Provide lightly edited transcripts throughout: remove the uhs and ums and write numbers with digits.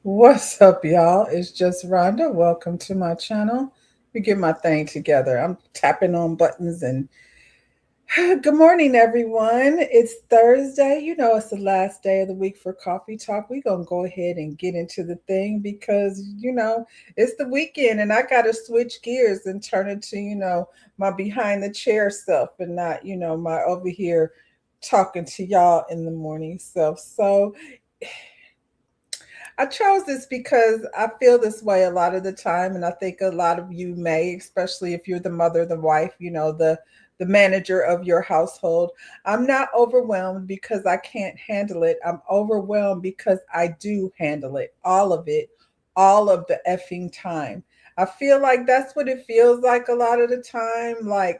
What's up, y'all? It's just Rhonda. Welcome to my channel. We get my thing together. I'm tapping on buttons and good morning, everyone. It's Thursday. You know, it's the last day of the week for Coffee Talk. We're going to go ahead and get into the thing because, it's the weekend and I got to switch gears and turn it to, my behind the chair self and not, my over here talking to y'all in the morning self. So, I chose this because I feel this way a lot of the time, and I think a lot of you may, especially if you're the mother, the wife, the manager of your household. I'm not overwhelmed because I can't handle it. I'm overwhelmed because I do handle it, all of the effing time. I feel like that's what it feels like a lot of the time. I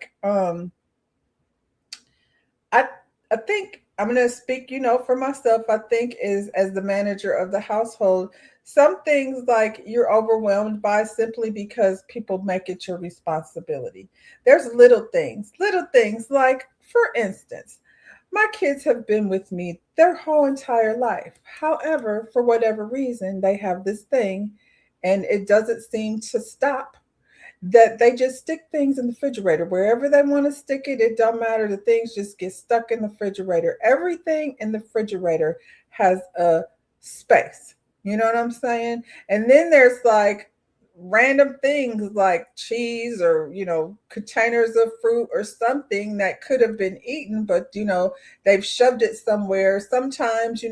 I think I'm gonna speak, for myself. I think is as the manager of the household, some things like you're overwhelmed by simply because people make it your responsibility. There's little things like, for instance, my kids have been with me their whole entire life. However, for whatever reason, they have this thing and it doesn't seem to stop that they just stick things in the refrigerator wherever they want to stick it. It don't matter. The things just get stuck in the refrigerator. Everything in the refrigerator has a space. You know what I'm saying? And then there's like random things like cheese or containers of fruit or something that could have been eaten, but they've shoved it somewhere. Sometimes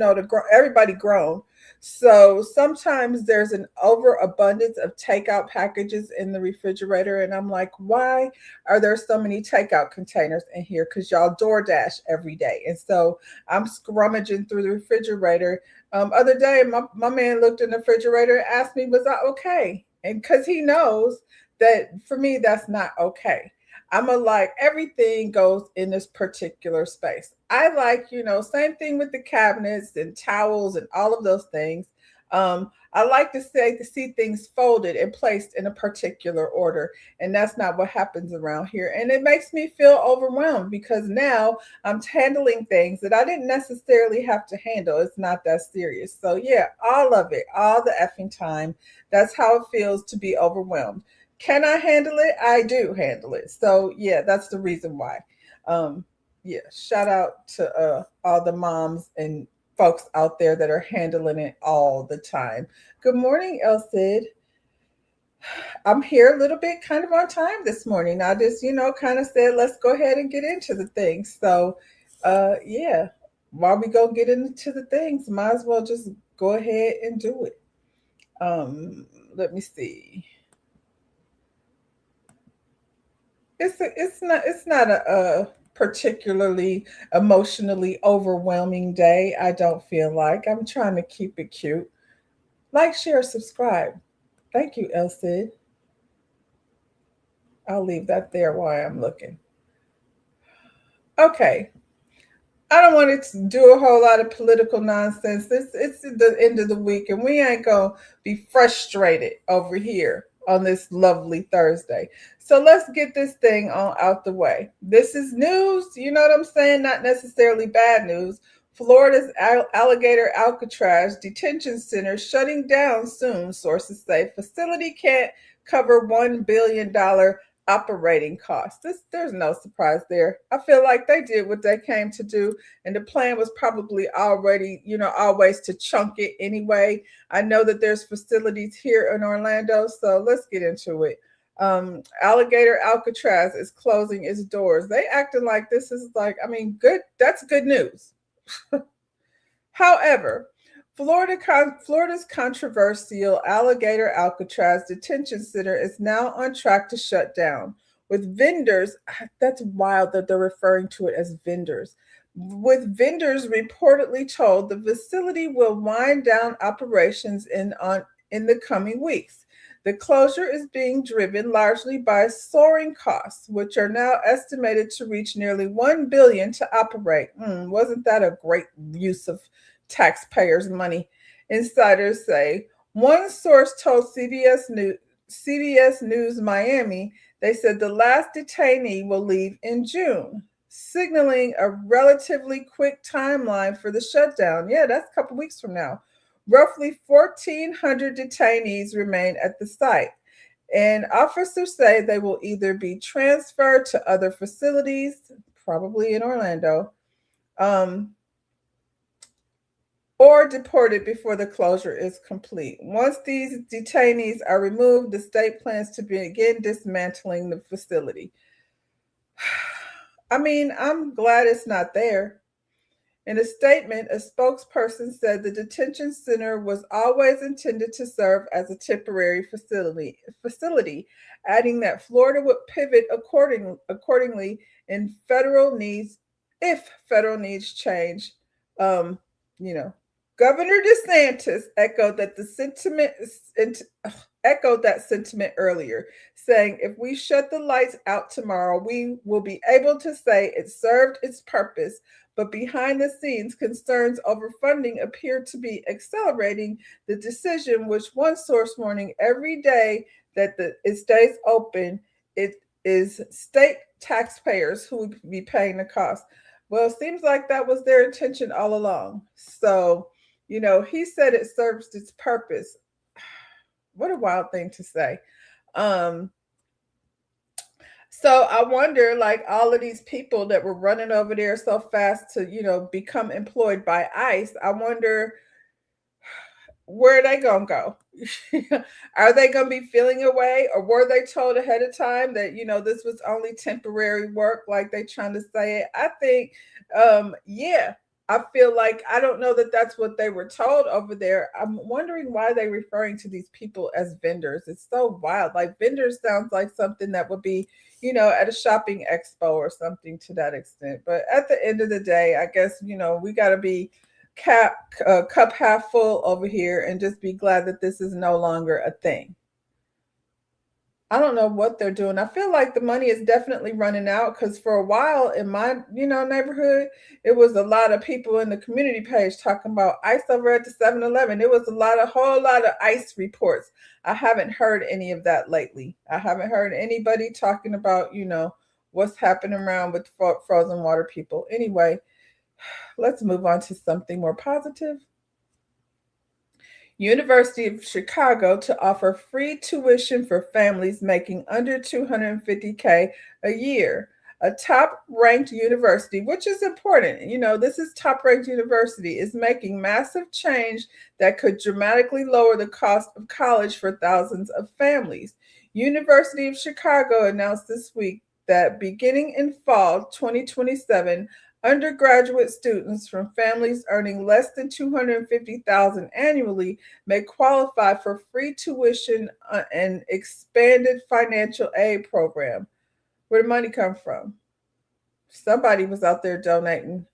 everybody grown, so sometimes there's an overabundance of takeout packages in the refrigerator, and I'm like, why are there so many takeout containers in here? Because y'all DoorDash every day, and so I'm scrummaging through the refrigerator. Other day, my man looked in the refrigerator and asked me, "Was I okay?" And because he knows that for me, that's not okay. I'm a like everything goes in this particular space. I like, same thing with the cabinets and towels and all of those things. I like to see things folded and placed in a particular order, and that's not what happens around here. And it makes me feel overwhelmed because now I'm handling things that I didn't necessarily have to handle. It's not that serious. So yeah, all of it, all the effing time. That's how it feels to be overwhelmed. Can I handle it? I do handle it. So yeah, that's the reason why. Um, yeah, shout out to all the moms and folks out there that are handling it all the time. Good morning, Elsid. I'm here a little bit kind of on time this morning. I just, kind of said, let's go ahead and get into the things. So, yeah, while we go get into the things, might as well just go ahead and do it. Let me see. It's not a particularly emotionally overwhelming day. I don't feel like I'm trying to keep it cute. Like, share, subscribe. Thank you, Elsid. I'll leave that there while I'm looking. Okay. I don't want to do a whole lot of political nonsense. It's the end of the week, and we ain't gonna be frustrated over here on this lovely Thursday. So let's get this thing on out the way. This is news. You know what I'm saying? Not necessarily bad news. Florida's alligator Alcatraz detention center shutting down soon. Sources say facility can't cover $1 billion operating costs. There's no surprise there. I feel like they did what they came to do, and the plan was probably already, always to chunk it anyway. I know that there's facilities here in Orlando, so let's get into it. Alligator Alcatraz is closing its doors. They acting like this is like, I mean, good. That's good news. However, Florida's controversial Alligator Alcatraz detention center is now on track to shut down, with vendors, that's wild that they're referring to it as vendors, with vendors reportedly told the facility will wind down operations in the coming weeks. The closure is being driven largely by soaring costs, which are now estimated to reach nearly $1 billion to operate. Wasn't that a great use of taxpayers' money? Insiders say. One source told CBS News Miami they said the last detainee will leave in June, signaling a relatively quick timeline for the shutdown. Yeah, that's a couple weeks from now. Roughly 1,400 detainees remain at the site, and officers say they will either be transferred to other facilities, probably in Orlando, um, or deported before the closure is complete. Once these detainees are removed, the state plans to begin dismantling the facility. I mean, I'm glad it's not there. In a statement, a spokesperson said the detention center was always intended to serve as a temporary facility, adding that Florida would pivot accordingly in federal needs if federal needs change. Um, you know, Governor DeSantis echoed that sentiment earlier, saying if we shut the lights out tomorrow, we will be able to say it served its purpose, but behind the scenes, concerns over funding appear to be accelerating the decision, which one source warning every day that it stays open, it is state taxpayers who would be paying the cost. Well, it seems like that was their intention all along. So, he said it serves its purpose. What a wild thing to say. Um, so I wonder, like all of these people that were running over there so fast to, become employed by ICE, I wonder where they gonna go. Are they gonna be feeling away, or were they told ahead of time that this was only temporary work, like they trying to say it? I think, yeah. I feel like I don't know that that's what they were told over there. I'm wondering why they're referring to these people as vendors. It's so wild. Like vendors sounds like something that would be, at a shopping expo or something to that extent. But at the end of the day, I guess we got to be cup half full over here and just be glad that this is no longer a thing. I don't know what they're doing. I feel like the money is definitely running out because for a while in my, neighborhood, it was a lot of people in the community page talking about ICE over at the 7-Eleven. It was whole lot of ICE reports. I haven't heard any of that lately. I haven't heard anybody talking about, what's happening around with frozen water people. Anyway, let's move on to something more positive. University of Chicago to offer free tuition for families making under 250K a year. A top ranked university, which is important. This is top ranked university, is making massive change that could dramatically lower the cost of college for thousands of families. University of Chicago announced this week that beginning in fall 2027, undergraduate students from families earning less than 250,000 annually may qualify for free tuition and expanded financial aid program. Where did money come from? Somebody was out there donating,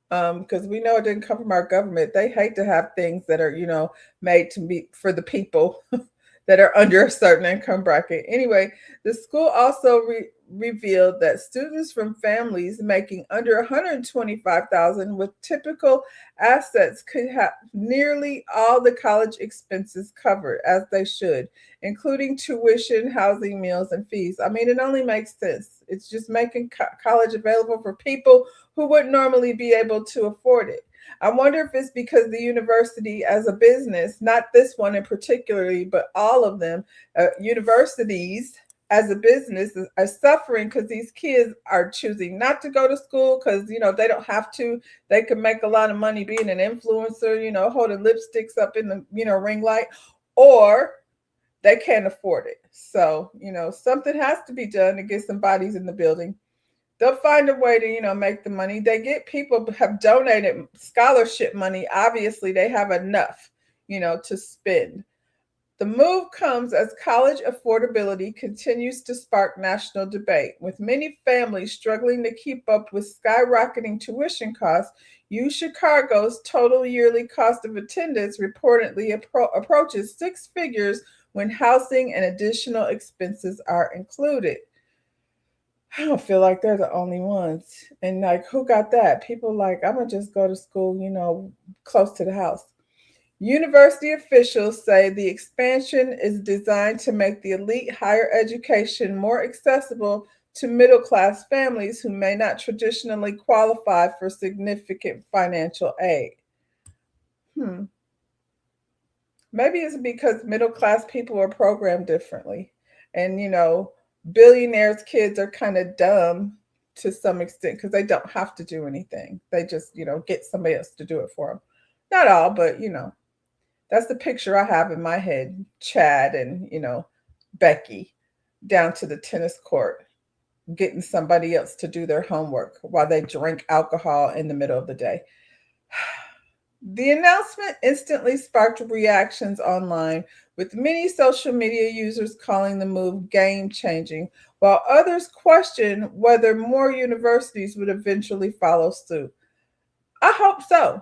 because we know it didn't come from our government. They hate to have things that are, made to be for the people that are under a certain income bracket. Anyway, the school also revealed that students from families making under 125,000 with typical assets could have nearly all the college expenses covered, as they should, including tuition, housing, meals, and fees. I mean, it only makes sense. It's just making college available for people who wouldn't normally be able to afford it. I wonder if it's because the university as a business, not this one in particularly, but all of them, universities as a business are suffering because these kids are choosing not to go to school because, they don't have to. They can make a lot of money being an influencer, holding lipsticks up in the, ring light, or they can't afford it. So, something has to be done to get some bodies in the building. They'll find a way to, make the money. They get people have donated scholarship money. Obviously, they have enough, to spend. The move comes as college affordability continues to spark national debate, with many families struggling to keep up with skyrocketing tuition costs. U Chicago's total yearly cost of attendance reportedly approaches six figures when housing and additional expenses are included. I don't feel like they're the only ones. And like, who got that? People like, I'm going to just go to school, close to the house. University officials say the expansion is designed to make the elite higher education more accessible to middle class families who may not traditionally qualify for significant financial aid. Hmm. Maybe it's because middle class people are programmed differently. And, billionaires' kids are kind of dumb to some extent because they don't have to do anything. They just, get somebody else to do it for them. Not all, but, that's the picture I have in my head. Chad and, Becky down to the tennis court, getting somebody else to do their homework while they drink alcohol in the middle of the day. The announcement instantly sparked reactions online, with many social media users calling the move game changing, while others questioned whether more universities would eventually follow suit. I hope so.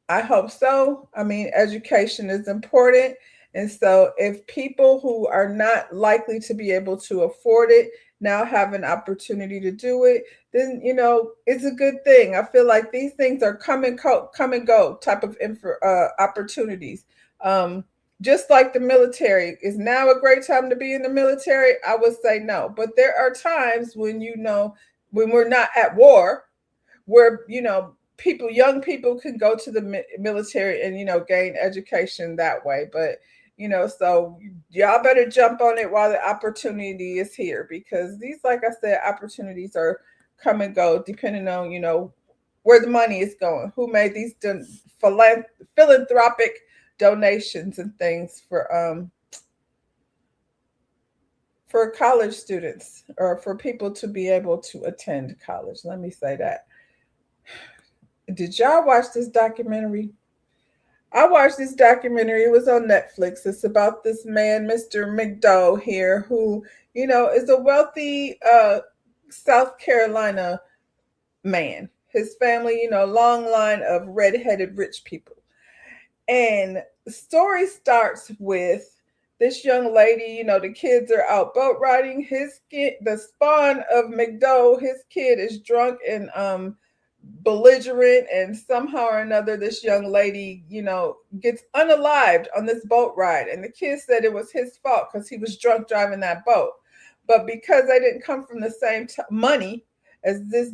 I hope so. I mean, education is important. And so, if people who are not likely to be able to afford it now have an opportunity to do it, then, it's a good thing. I feel like these things are come and go type of opportunities. Um, just like the military, is now a great time to be in the military? I would say no. But there are times when, when we're not at war, where young people can go to the military and gain education that way. But so y'all better jump on it while the opportunity is here, because these, like I said, opportunities are come and go depending on where the money is going, who made these philanthropic donations and things for college students, or for people to be able to attend college. Let me say that. Did y'all watch this documentary? I watched this documentary. It was on Netflix. It's about this man, Mr. McDowell here, who, is a wealthy South Carolina man. His family, long line of redheaded rich people. And the story starts with this young lady, the kids are out boat riding. The spawn of McDowell, his kid is drunk and belligerent, and somehow or another this young lady gets unalived on this boat ride, and the kid said it was his fault because he was drunk driving that boat. But because they didn't come from the same money as this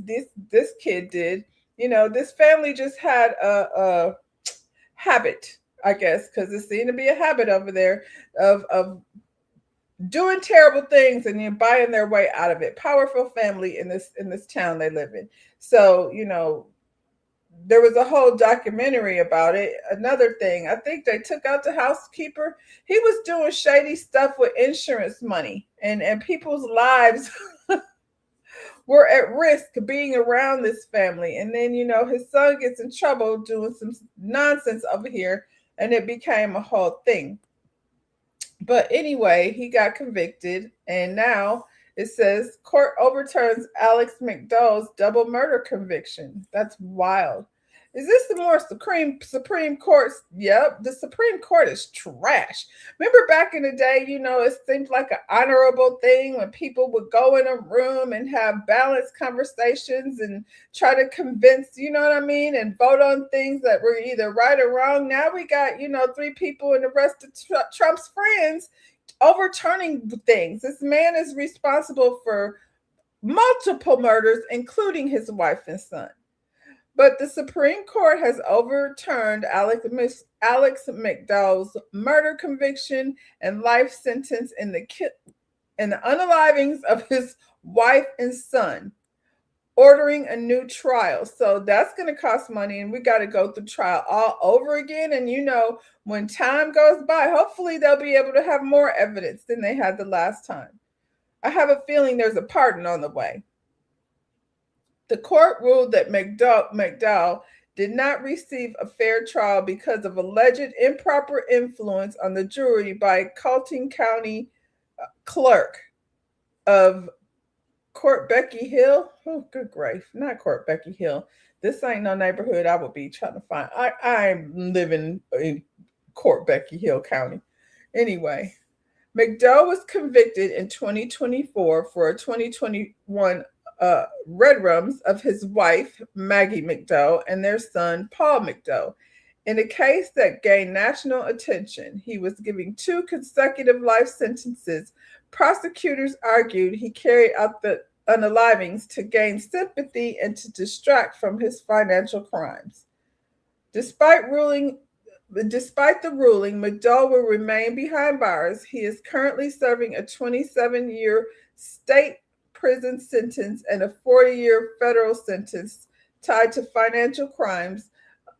kid did, this family just had a habit, I guess, because it seemed to be a habit over there of doing terrible things and buying their way out of it. Powerful family in this town they live in. So, there was a whole documentary about it. Another thing, I think they took out the housekeeper. He was doing shady stuff with insurance money, and people's lives were at risk being around this family. And then, his son gets in trouble doing some nonsense over here, and it became a whole thing. But anyway, he got convicted, and now it says court overturns Alex McDowell's double murder conviction. That's wild. Is this the more Supreme Court? Yep, the Supreme Court is trash. Remember back in the day, it seemed like an honorable thing when people would go in a room and have balanced conversations and try to convince, you know what I mean, and vote on things that were either right or wrong. Now we got, three people and the rest of Trump's friends overturning things. This man is responsible for multiple murders, including his wife and son. But the Supreme Court has overturned Alex McDowell's murder conviction and life sentence in the unalivings of his wife and son, ordering a new trial. So that's going to cost money, and we got to go through trial all over again. And when time goes by, hopefully they'll be able to have more evidence than they had the last time. I have a feeling there's a pardon on the way. The court ruled that McDowell did not receive a fair trial because of alleged improper influence on the jury by Colton County clerk of Court Becky Hill. Oh, good grief. Not Court Becky Hill. This ain't no neighborhood I would be trying to find. I'm living in Court Becky Hill County. Anyway, McDowell was convicted in 2024 for a 2021 redrums of his wife, Maggie McDowell, and their son, Paul McDowell. In a case that gained national attention, he was given 2 consecutive life sentences. Prosecutors argued he carried out the unalivings to gain sympathy and to distract from his financial crimes. Despite ruling Despite the ruling, McDowell will remain behind bars. He is currently serving a 27-year state prison sentence and a 40-year federal sentence tied to financial crimes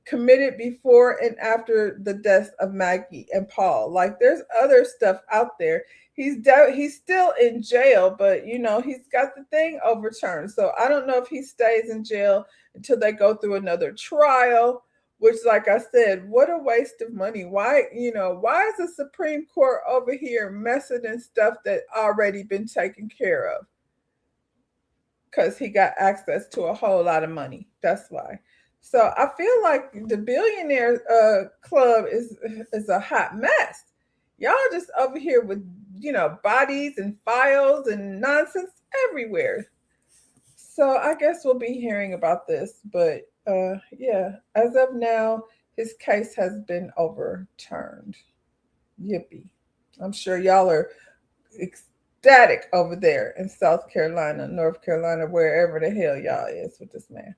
committed before and after the deaths of Maggie and Paul. Like there's other stuff out there. He's still in jail, but he's got the thing overturned. So I don't know if he stays in jail until they go through another trial. Which, like I said, what a waste of money. Why is the Supreme Court over here messing in stuff that already been taken care of? Because he got access to a whole lot of money. That's why. So I feel like the billionaire club is a hot mess. Y'all just over here with bodies and files and nonsense everywhere. So I guess we'll be hearing about this, but yeah, as of now, his case has been overturned. Yippee! I'm sure y'all are ecstatic over there in South Carolina, North Carolina, wherever the hell y'all is with this man.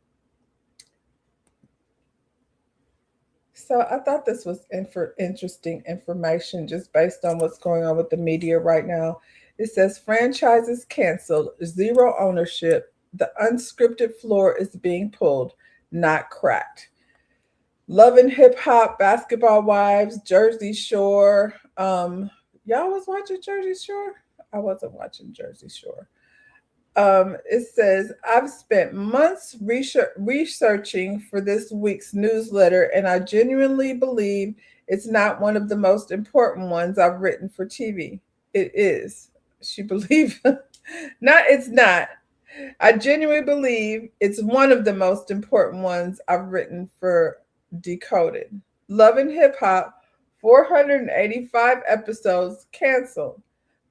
So I thought this was interesting information just based on what's going on with the media right now. It says franchises canceled, zero ownership, the unscripted floor is being pulled, not cracked. Love and Hip Hop, Basketball Wives, Jersey Shore. Y'all was watching Jersey Shore? I wasn't watching Jersey Shore. It says, I've spent months researching for this week's newsletter, and I genuinely believe it's not one of the most important ones I've written for TV. It is. She believes, it's not. I genuinely believe it's one of the most important ones I've written for Decoded. Love and Hip Hop, 485 episodes, canceled.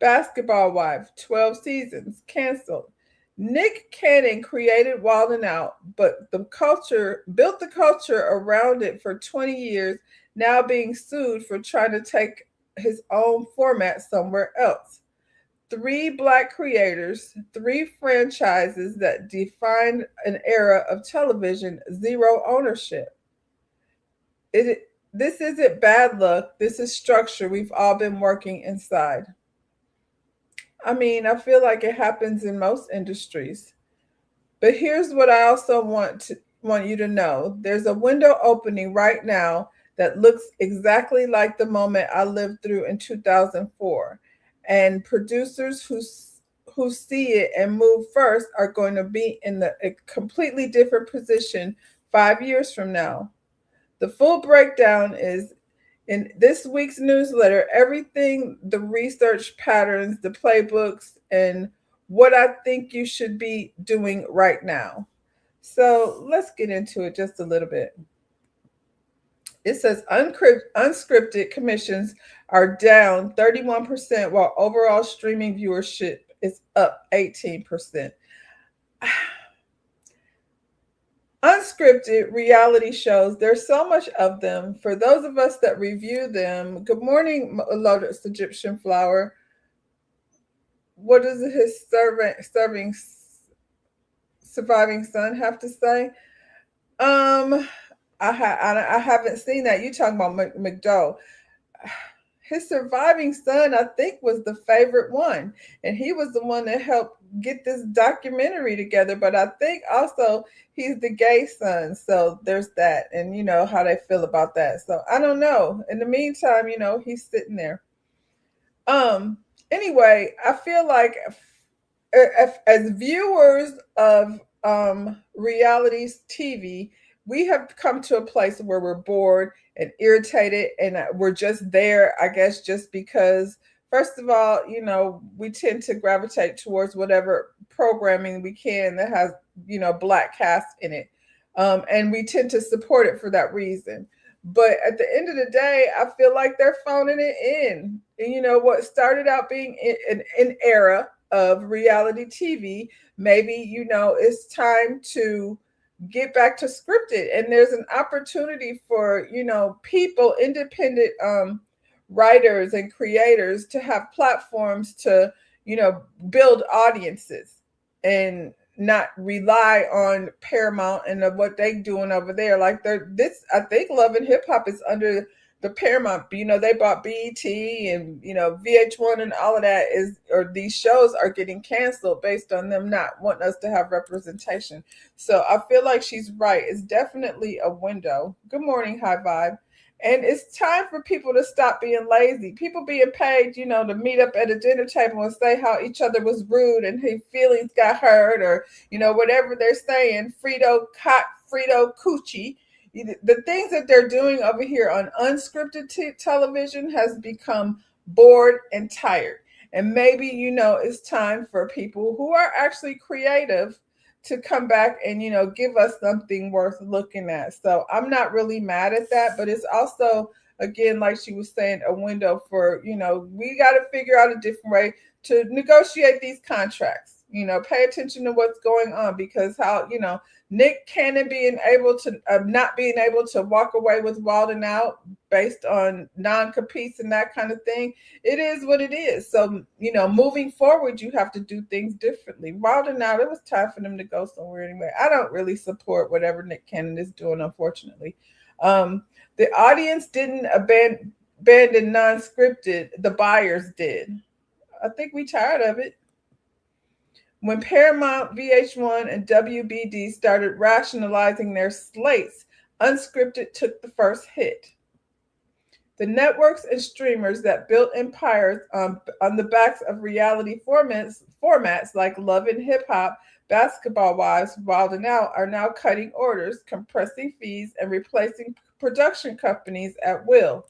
Basketball Wife, 12 seasons, canceled. Nick Cannon created Wild 'N Out, but built the culture around it for 20 years, now being sued for trying to take his own format somewhere else. 3 Black creators, 3 franchises that defined an era of television, zero ownership. This isn't bad luck. This is structure we've all been working inside. I mean, I feel like it happens in most industries. But here's what I also want you to know. There's a window opening right now that looks exactly like the moment I lived through in 2004. And producers who see it and move first are going to be in a completely different position 5 years from now. The full breakdown is in this week's newsletter, everything, the research patterns, the playbooks, and what I think you should be doing right now. So let's get into it just a little bit. It says unscripted commissions are down 31%, while overall streaming viewership is up 18%. Unscripted reality shows, there's so much of them. For those of us that review them, good morning, Lotus Egyptian Flower. What does his surviving son have to say? I haven't seen that. You talking about McDowell. His surviving son, I think, was the favorite one. And he was the one that helped get this documentary together. But I think also he's the gay son. So there's that. And you know how they feel about that. So I don't know. In the meantime, he's sitting there. Anyway, I feel like if as viewers of reality TV, we have come to a place where we're bored and irritated, and we're just there, I guess, just because, first of all, we tend to gravitate towards whatever programming we can that has, Black cast in it. And we tend to support it for that reason. But at the end of the day, I feel like they're phoning it in. And what started out being an era of reality TV, maybe, it's time to get back to scripted, and there's an opportunity for people, independent writers and creators, to have platforms to build audiences and not rely on Paramount and what they're doing over there. Like I think Love and Hip Hop is under the Paramount, they bought BET and, VH1 and all of that or these shows are getting canceled based on them not wanting us to have representation. So I feel like she's right. It's definitely a window. Good morning, High Vibe. And it's time for people to stop being lazy. People being paid, to meet up at a dinner table and say how each other was rude and his feelings got hurt or, whatever they're saying, Frito cock, Frito coochie. The things that they're doing over here on unscripted television has become bored and tired. And maybe, it's time for people who are actually creative to come back and, give us something worth looking at. So I'm not really mad at that, but it's also, again, like she was saying, a window for, we got to figure out a different way to negotiate these contracts. Pay attention to what's going on, because how, Nick Cannon being able to not being able to walk away with Wild 'N Out based on non-competes and that kind of thing. It is what it is. So, moving forward, you have to do things differently. Wild 'N Out, it was time for them to go somewhere anyway. I don't really support whatever Nick Cannon is doing, unfortunately. The audience didn't abandon non-scripted. The buyers did. I think we tired of it. When Paramount, VH1, and WBD started rationalizing their slates, unscripted took the first hit. The networks and streamers that built empires on the backs of reality formats like Love and Hip Hop, Basketball Wives, Wild 'N Out are now cutting orders, compressing fees, and replacing production companies at will.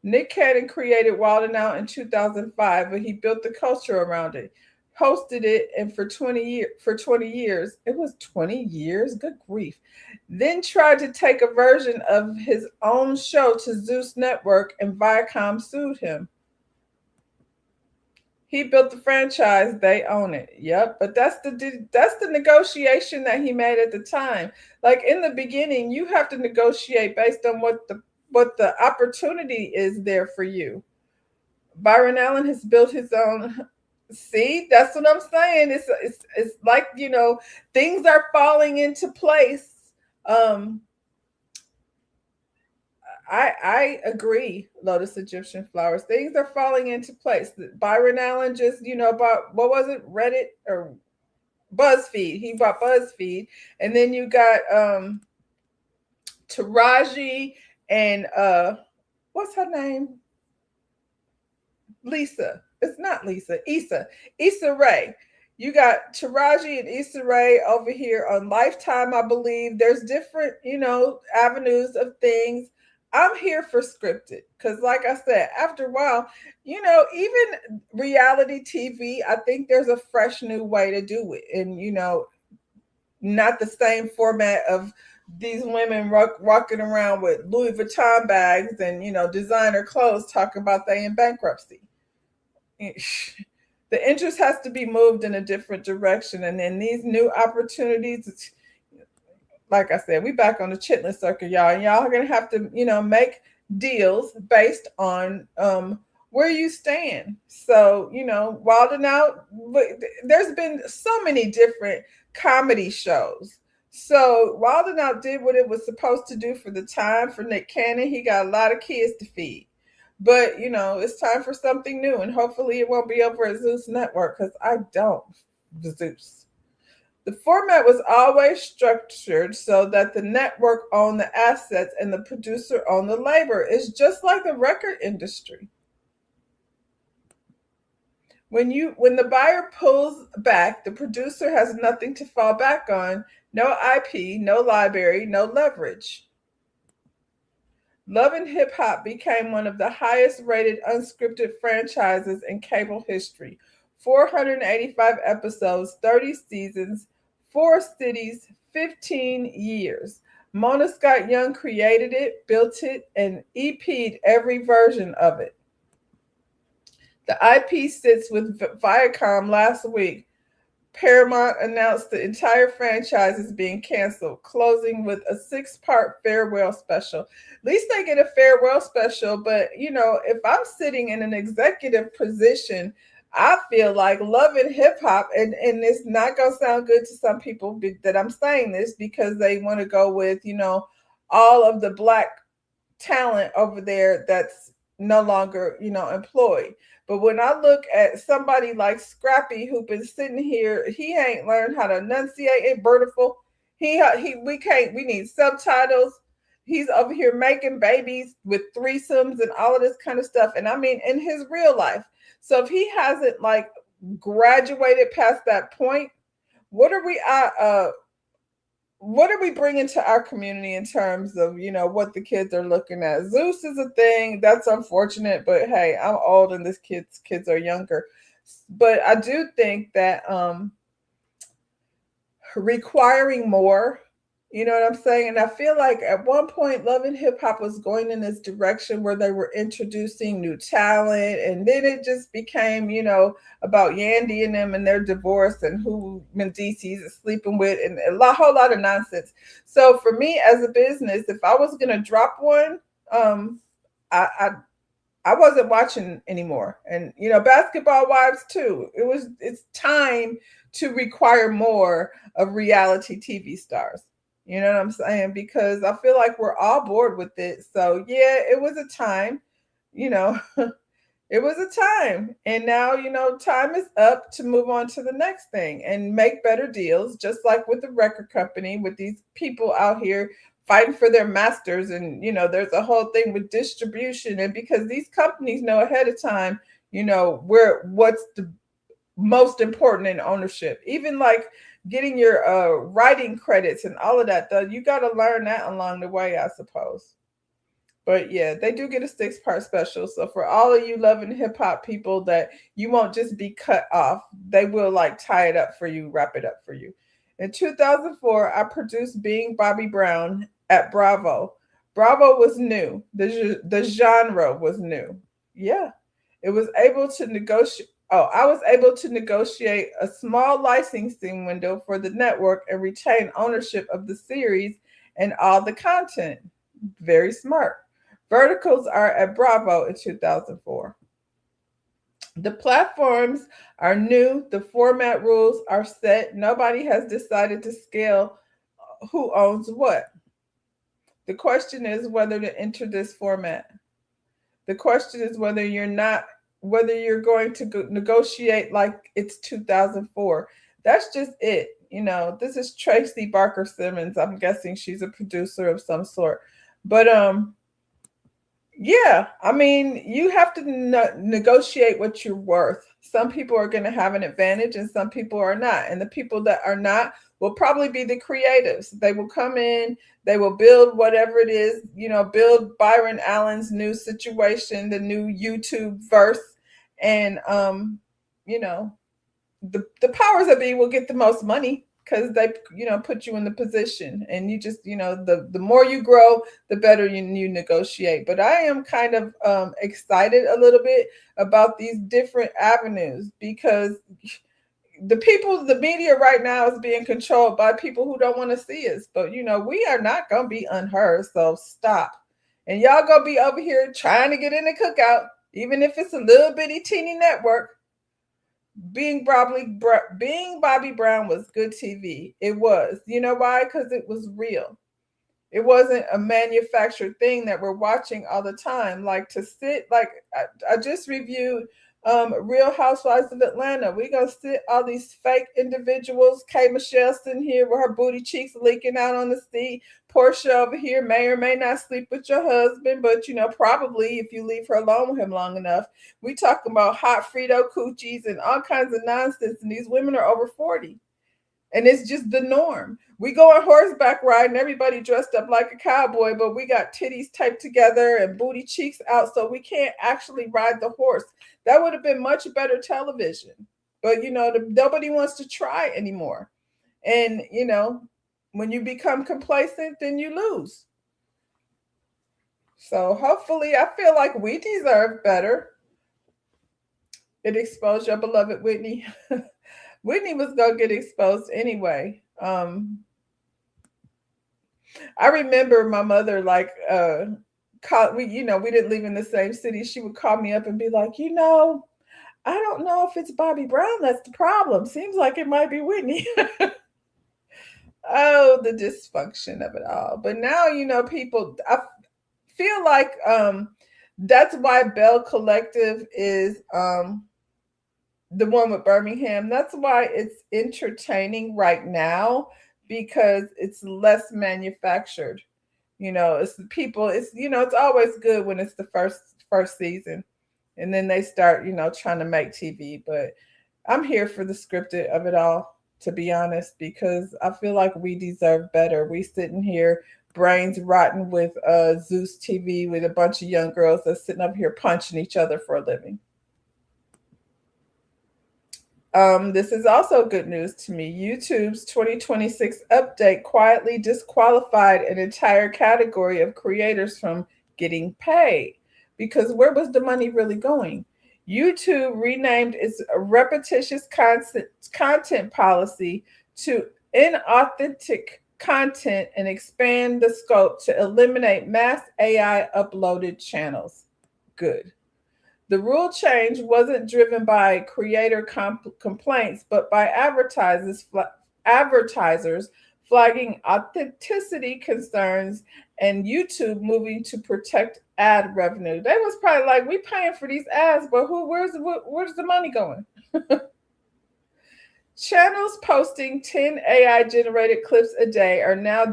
Nick Cannon created Wild 'N Out in 2005, but he built the culture around it. Hosted it, and for 20 years, it was 20 years, good grief. Then tried to take a version of his own show to Zeus Network, and Viacom sued him. He built the franchise, they own it. Yep, but that's the negotiation that he made at the time. Like in the beginning, you have to negotiate based on what the opportunity is there for you. Byron Allen has built his own. See, that's what I'm saying. It's like, things are falling into place. I agree, Lotus Egyptian Flowers. Things are falling into place. Byron Allen just, bought, what was it, Reddit or BuzzFeed. He bought BuzzFeed. And then you got Taraji and what's her name? Lisa. It's not Lisa. Issa Rae. You got Taraji and Issa Rae over here on Lifetime, I believe. There's different, avenues of things. I'm here for scripted because, like I said, after a while, even reality TV, I think there's a fresh new way to do it. And, not the same format of these women walking around with Louis Vuitton bags and, designer clothes talking about they in bankruptcy. The interest has to be moved in a different direction. And then these new opportunities, like I said, we back on the chitlin circuit, y'all. And y'all are going to have to, make deals based on where you stand. So, Wild 'N Out, there's been so many different comedy shows. So Wild 'N Out did what it was supposed to do for the time. For Nick Cannon, he got a lot of kids to feed. But, it's time for something new. And hopefully it won't be over at Zeus Network because I don't. Zeus. The format was always structured so that the network owned the assets and the producer owned the labor. It's just like the record industry. When the buyer pulls back, the producer has nothing to fall back on. No IP, no library, no leverage. Love and Hip Hop became one of the highest rated unscripted franchises in cable history. 485 episodes, 30 seasons, 4 cities, 15 years. Mona Scott Young created it, built it, and EP'd every version of it. The IP sits with Viacom last week. Paramount announced the entire franchise is being canceled, closing with a 6-part farewell special. At least they get a farewell special, but if I'm sitting in an executive position, I feel like Love and Hip Hop, and it's not going to sound good to some people that I'm saying this because they want to go with, all of the Black talent over there that's no longer, employed. But when I look at somebody like Scrappy, who been sitting here, he ain't learned how to enunciate in Bertiful. We can't. We need subtitles. He's over here making babies with threesomes and all of this kind of stuff. And I mean, in his real life. So if he hasn't like graduated past that point, what are we? What are we bringing to our community in terms of, what the kids are looking at? Zeus is a thing that's unfortunate, but hey, I'm old and this kids are younger. But I do think that requiring more, you know what I'm saying? And I feel like at one point Love and Hip Hop was going in this direction where they were introducing new talent, and then it just became, about Yandy and them and their divorce and who Mendices is sleeping with and whole lot of nonsense. So for me as a business, if I was gonna drop one, I, I I wasn't watching anymore. And Basketball Wives too. It's time to require more of reality TV stars. You know what I'm saying? Because I feel like we're all bored with it. So yeah, it was a time, you know, it was a time. And now, time is up to move on to the next thing and make better deals, just like with the record company, with these people out here fighting for their masters. And, there's a whole thing with distribution. And because these companies know ahead of time, where what's the most important in ownership, even like getting your writing credits and all of that, though, you got to learn that along the way, I suppose. But yeah, they do get a 6-part special. So for all of you loving hip hop people, that you won't just be cut off. They will like tie it up for you, wrap it up for you. In 2004, I produced Being Bobby Brown at Bravo. Bravo was new. The genre was new. Yeah. It was able to negotiate. Oh, I was able to negotiate a small licensing window for the network and retain ownership of the series and all the content. Very smart. Verticals are at Bravo in 2004. The platforms are new. The format rules are set. Nobody has decided to scale who owns what. The question is whether to enter this format. The question is whether you're going to negotiate like it's 2004. That's just it. This is Tracy Barker Simmons. I'm guessing she's a producer of some sort. But yeah, I mean, you have to negotiate what you're worth. Some people are going to have an advantage and some people are not. And the people that are not will probably be the creatives. They will come in, they will build whatever it is, build Byron Allen's new situation, the new YouTube verse. And, the powers that be will get the most money because they put you in the position, and you just the more you grow, the better you negotiate. But I am kind of excited a little bit about these different avenues, because the media right now is being controlled by people who don't want to see us. But we are not gonna be unheard, so stop. And y'all gonna be over here trying to get in the cookout, even if it's a little bitty teeny network. Being Bobby Brown was good TV. It was. You know why? Because it was real. It wasn't a manufactured thing that we're watching all the time. Like to sit, like I just reviewed Real Housewives of Atlanta. We gonna sit all these fake individuals. K. Michelle sitting here with her booty cheeks leaking out on the seat. Portia over here may or may not sleep with your husband, but probably if you leave her alone with him long enough. We talking about hot Frito coochies and all kinds of nonsense, and these women are over 40. And it's just the norm. We go on horseback riding, everybody dressed up like a cowboy, but we got titties taped together and booty cheeks out, so we can't actually ride the horse. That would have been much better television. But, nobody wants to try anymore. And, when you become complacent, then you lose. So hopefully, I feel like we deserve better. It exposed your beloved Whitney. Whitney was going to get exposed anyway. I remember my mother, like, we didn't live in the same city. She would call me up and be like, I don't know if it's Bobby Brown that's the problem. Seems like it might be Whitney. Oh, the dysfunction of it all. But now, people, feel like that's why Bell Collective is the one with Birmingham. That's why it's entertaining right now, because it's less manufactured. It's the people. It's always good when it's the first season, and then they start trying to make TV. But I'm here for the scripted of it all, to be honest, because I feel like we deserve better. We sitting here brains rotten with Zeus TV with a bunch of young girls that's sitting up here punching each other for a living. This is also good news to me. YouTube's 2026 update quietly disqualified an entire category of creators from getting paid. Because where was the money really going? YouTube renamed its repetitious content policy to inauthentic content and expand the scope to eliminate mass AI uploaded channels. Good. The rule change wasn't driven by creator complaints, but by advertisers flagging authenticity concerns and YouTube moving to protect ad revenue. They was probably like, "We paying for these ads, but where's the money going?" Channels posting 10 AI generated clips a day are now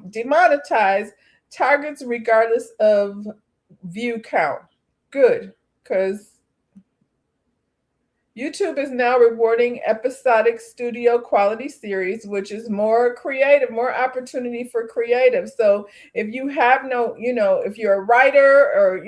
demonetized targets regardless of view count. Good. Because YouTube is now rewarding episodic studio quality series, which is more creative, more opportunity for creative. So if you have if you're a writer or,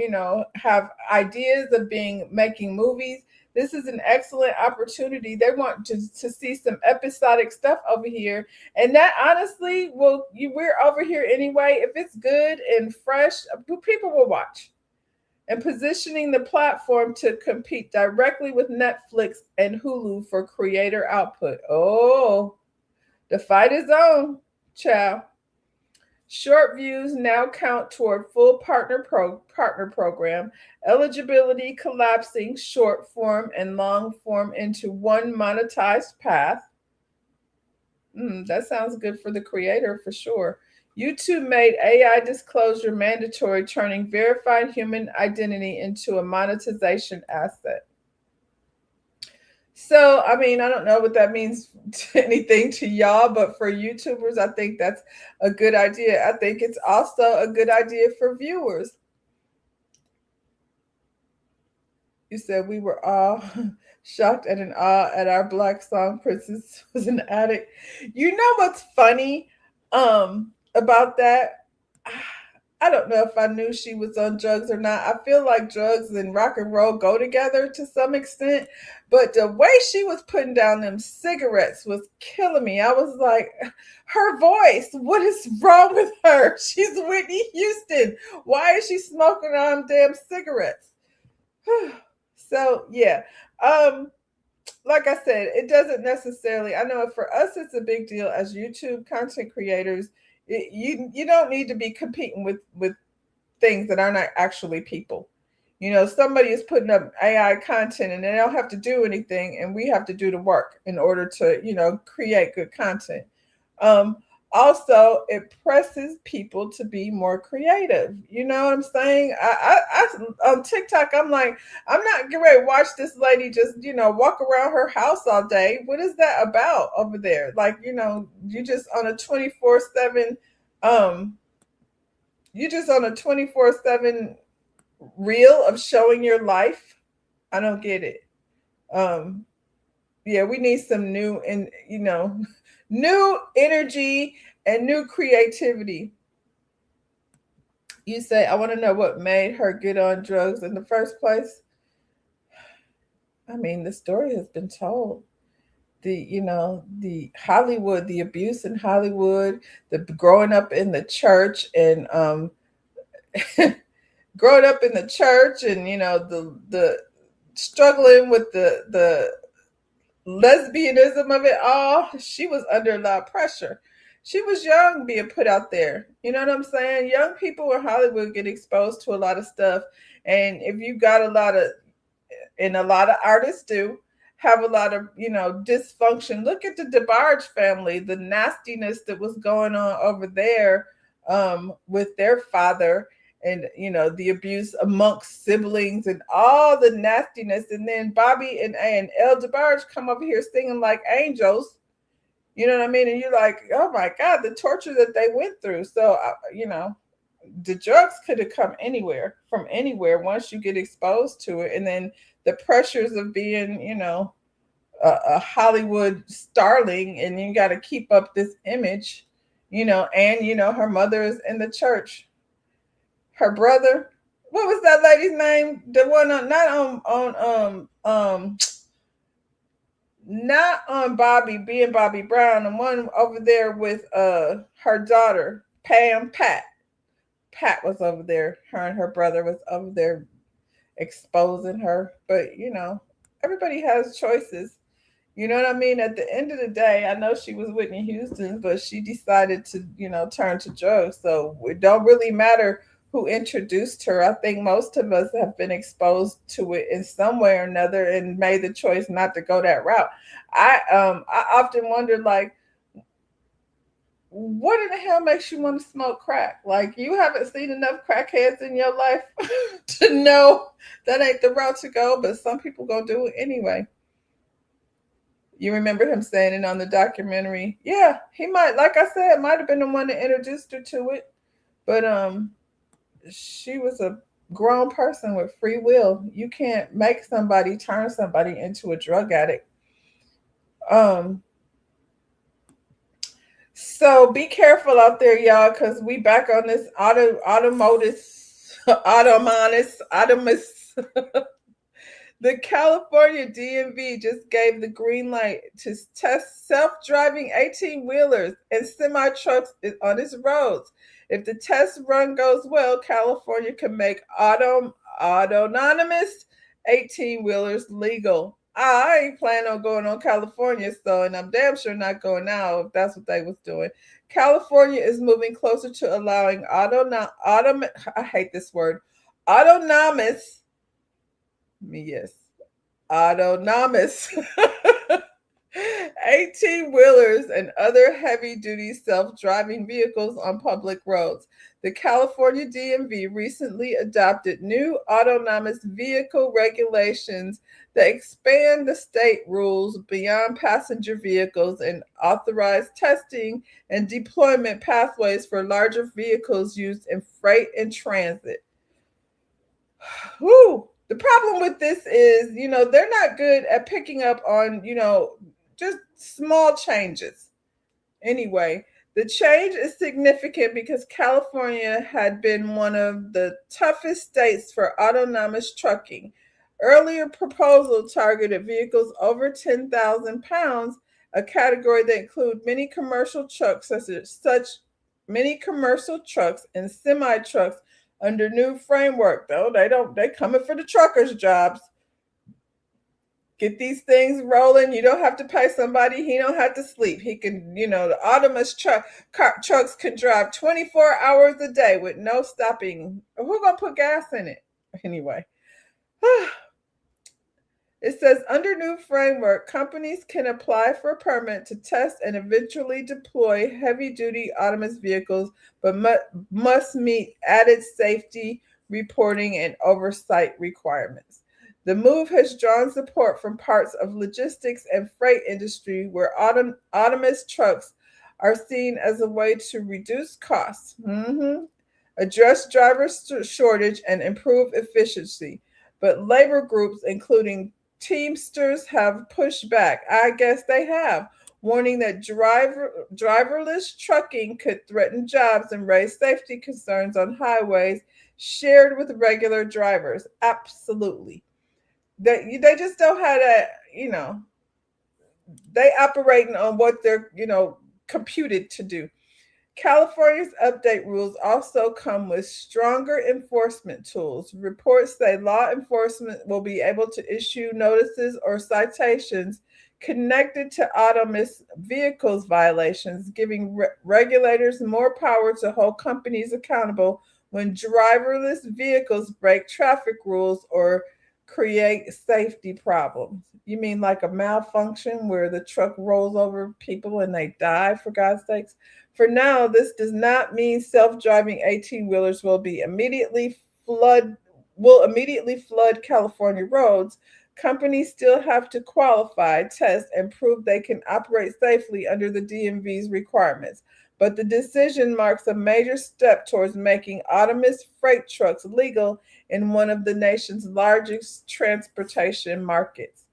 have ideas of making movies, this is an excellent opportunity. They want to see some episodic stuff over here. And that honestly, we're over here anyway. If it's good and fresh, people will watch. And positioning the platform to compete directly with Netflix and Hulu for creator output. Oh, the fight is on, child. Short views now count toward full partner program. Eligibility collapsing short form and long form into one monetized path. That sounds good for the creator for sure. YouTube made AI disclosure mandatory, turning verified human identity into a monetization asset. So, I don't know what that means to anything to y'all, but for YouTubers, I think that's a good idea. I think it's also a good idea for viewers. You said we were all shocked and in awe at our Black song Princess was an addict. You know what's funny? About that, I don't know if I knew she was on drugs or not. I feel like drugs and rock and roll go together to some extent, but the way she was putting down them cigarettes was killing me. I was like, her voice, what is wrong with her? She's Whitney Houston. Why is she smoking on damn cigarettes? So yeah, like I said, it doesn't necessarily, I know for us it's a big deal as YouTube content creators. You don't need to be competing with things that are not actually people. Somebody is putting up AI content and they don't have to do anything, and we have to do the work in order to create good content. Also, it presses people to be more creative. You know what I'm saying? I on TikTok, I'm like, I'm not getting ready to watch this lady just, walk around her house all day. What is that about over there? Like, you just on a 24/7, you just on a 24/7 reel of showing your life. I don't get it. Yeah, we need some new and new energy and new creativity. You say, I want to know what made her get on drugs in the first place. The story has been told. The Hollywood, the abuse in Hollywood, the growing up in the church and growing up in the church and the struggling with the lesbianism of it all. She was under a lot of pressure. She was young being put out there. You know what I'm saying? Young people in Hollywood get exposed to a lot of stuff. And if you got a lot of artists do have a lot of, dysfunction. Look at the DeBarge family, the nastiness that was going on over there with their father. and the abuse amongst siblings and all the nastiness. And then Bobby and El DeBarge come over here singing like angels. You know what I mean? And you're like, oh my God, the torture that they went through. So, the drugs could have come from anywhere once you get exposed to it. And then the pressures of being, a Hollywood starling, and you got to keep up this image, and, her mother is in the church. Her brother, what was that lady's name? The one on, not on Bobby being Bobby Brown, the one over there with her daughter, Pat was over there. Her and her brother was over there exposing her. But everybody has choices. You know what I mean? At the end of the day, I know she was Whitney Houston, but she decided to, turn to drugs. So it don't really matter who introduced her. I think most of us have been exposed to it in some way or another and made the choice not to go that route. I often wonder, like, what in the hell makes you want to smoke crack? Like, you haven't seen enough crackheads in your life to know that ain't the route to go, but some people gonna do it anyway. You remember him saying it on the documentary. Yeah, he might, like I said, might have been the one that introduced her to it. But she was a grown person with free will. You can't make somebody turn somebody into a drug addict. So be careful out there, y'all, because we back on this autonomous. The California DMV just gave the green light to test self-driving 18-wheelers and semi-trucks on its roads. If the test run goes well, California can make autonomous 18-wheelers legal. I ain't planning on going on California, so, and I'm damn sure not going now if that's what they was doing. California is moving closer to allowing I hate this word, autonomous autonomous 18-wheelers and other heavy-duty self-driving vehicles on public roads. The California DMV recently adopted new autonomous vehicle regulations that expand the state rules beyond passenger vehicles and authorize testing and deployment pathways for larger vehicles used in freight and transit. Whew. The problem with this is, they're not good at picking up on, just small changes. Anyway, the change is significant because California had been one of the toughest states for autonomous trucking. Earlier proposal targeted vehicles over 10,000 pounds, a category that include many commercial trucks, many commercial trucks and semi-trucks under new framework. Though they coming for the truckers' jobs. Get these things rolling. You don't have to pay somebody. He don't have to sleep. He can, the autonomous trucks can drive 24 hours a day with no stopping. Who gonna put gas in it? Anyway. It says, under new framework, companies can apply for a permit to test and eventually deploy heavy-duty autonomous vehicles, but must meet added safety, reporting, and oversight requirements. The move has drawn support from parts of logistics and freight industry where autonomous trucks are seen as a way to reduce costs, address driver shortage, and improve efficiency. But labor groups, including Teamsters, have pushed back. I guess they have, warning that driverless trucking could threaten jobs and raise safety concerns on highways shared with regular drivers. Absolutely. They just don't have that, they operating on what they're, computed to do. California's update rules also come with stronger enforcement tools. Reports say law enforcement will be able to issue notices or citations connected to autonomous vehicles violations, giving regulators more power to hold companies accountable when driverless vehicles break traffic rules or create safety problems. You mean like a malfunction where the truck rolls over people and they die, for God's sakes? For now, this does not mean self-driving 18-wheelers flood will immediately flood California roads. Companies still have to qualify, test, and prove they can operate safely under the DMV's requirements. But the decision marks a major step towards making autonomous freight trucks legal in one of the nation's largest transportation markets.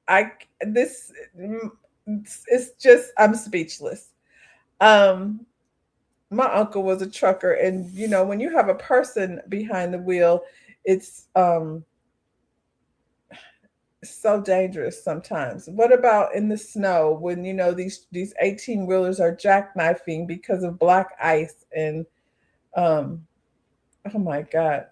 I this it's just I'm speechless. Um my uncle was a trucker, and when you have a person behind the wheel, it's so dangerous sometimes. What about in the snow when these 18 wheelers are jackknifing because of black ice and um oh my God.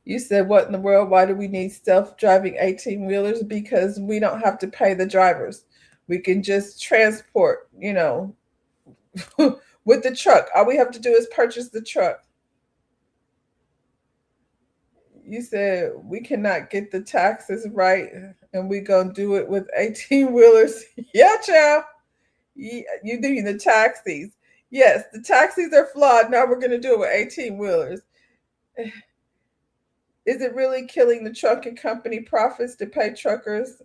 You said, what in the world? Why do we need self-driving 18 wheelers? Because we don't have to pay the drivers. We can just transport, with the truck. All we have to do is purchase the truck. You said we cannot get the taxes right, and we gonna do it with 18 wheelers. Yeah, child. You do the taxis. Yes, the taxis are flawed. Now we're gonna do it with 18 wheelers. Is it really killing the trucking company profits to pay truckers?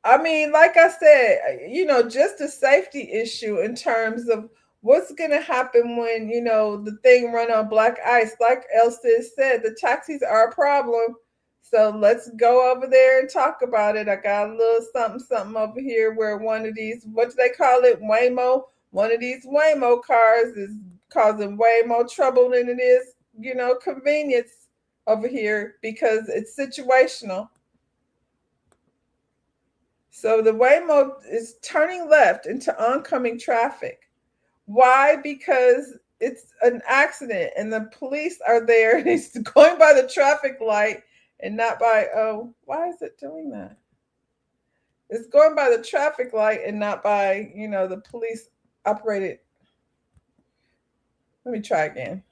I mean, like I said, just a safety issue in terms of what's going to happen when, the thing run on black ice. Like Elsa said, the taxis are a problem. So let's go over there and talk about it. I got a little something over here where one of these, what do they call it? Waymo. One of these Waymo cars is causing way more trouble than it is, convenience over here because it's situational. So the Waymo is turning left into oncoming traffic. Why? Because it's an accident and the police are there and it's going by the traffic light and not by, oh, why is it doing that? It's going by the traffic light and not by, the police operated. Let me try again.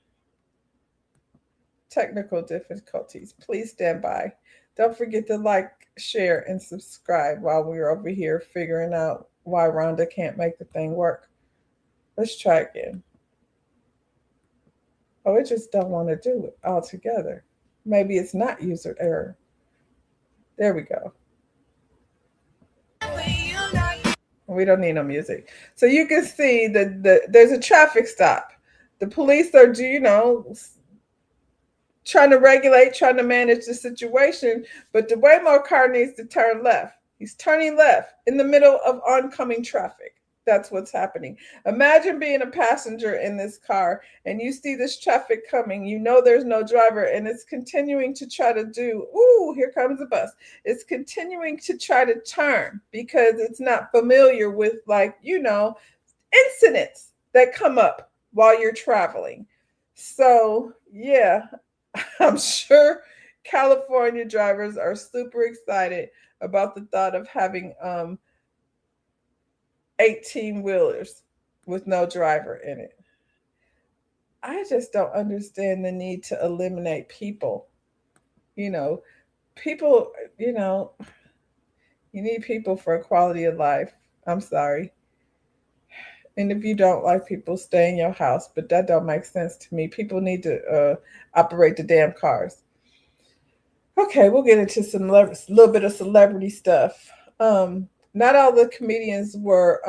Technical difficulties. Please stand by. Don't forget to like, share, and subscribe while we're over here figuring out why Rhonda can't make the thing work. Let's try again. Oh, it just don't want to do it altogether. Maybe it's not user error. There we go. We don't need no music. So you can see that there's a traffic stop. The police are, trying to regulate, trying to manage the situation, but the Waymo car needs to turn left. He's turning left in the middle of oncoming traffic. That's what's happening. Imagine being a passenger in this car and you see this traffic coming. You know there's no driver and it's continuing to try to do, ooh, here comes the bus. It's continuing to try to turn because it's not familiar with, incidents that come up while you're traveling. So, yeah, I'm sure California drivers are super excited about the thought of having 18 wheelers with no driver in it. I just don't understand the need to eliminate people. People, you need people for a quality of life. I'm sorry. And if you don't like people, stay in your house. But that don't make sense to me. People need to operate the damn cars. Okay, we'll get into some little bit of celebrity stuff. Not all the comedians were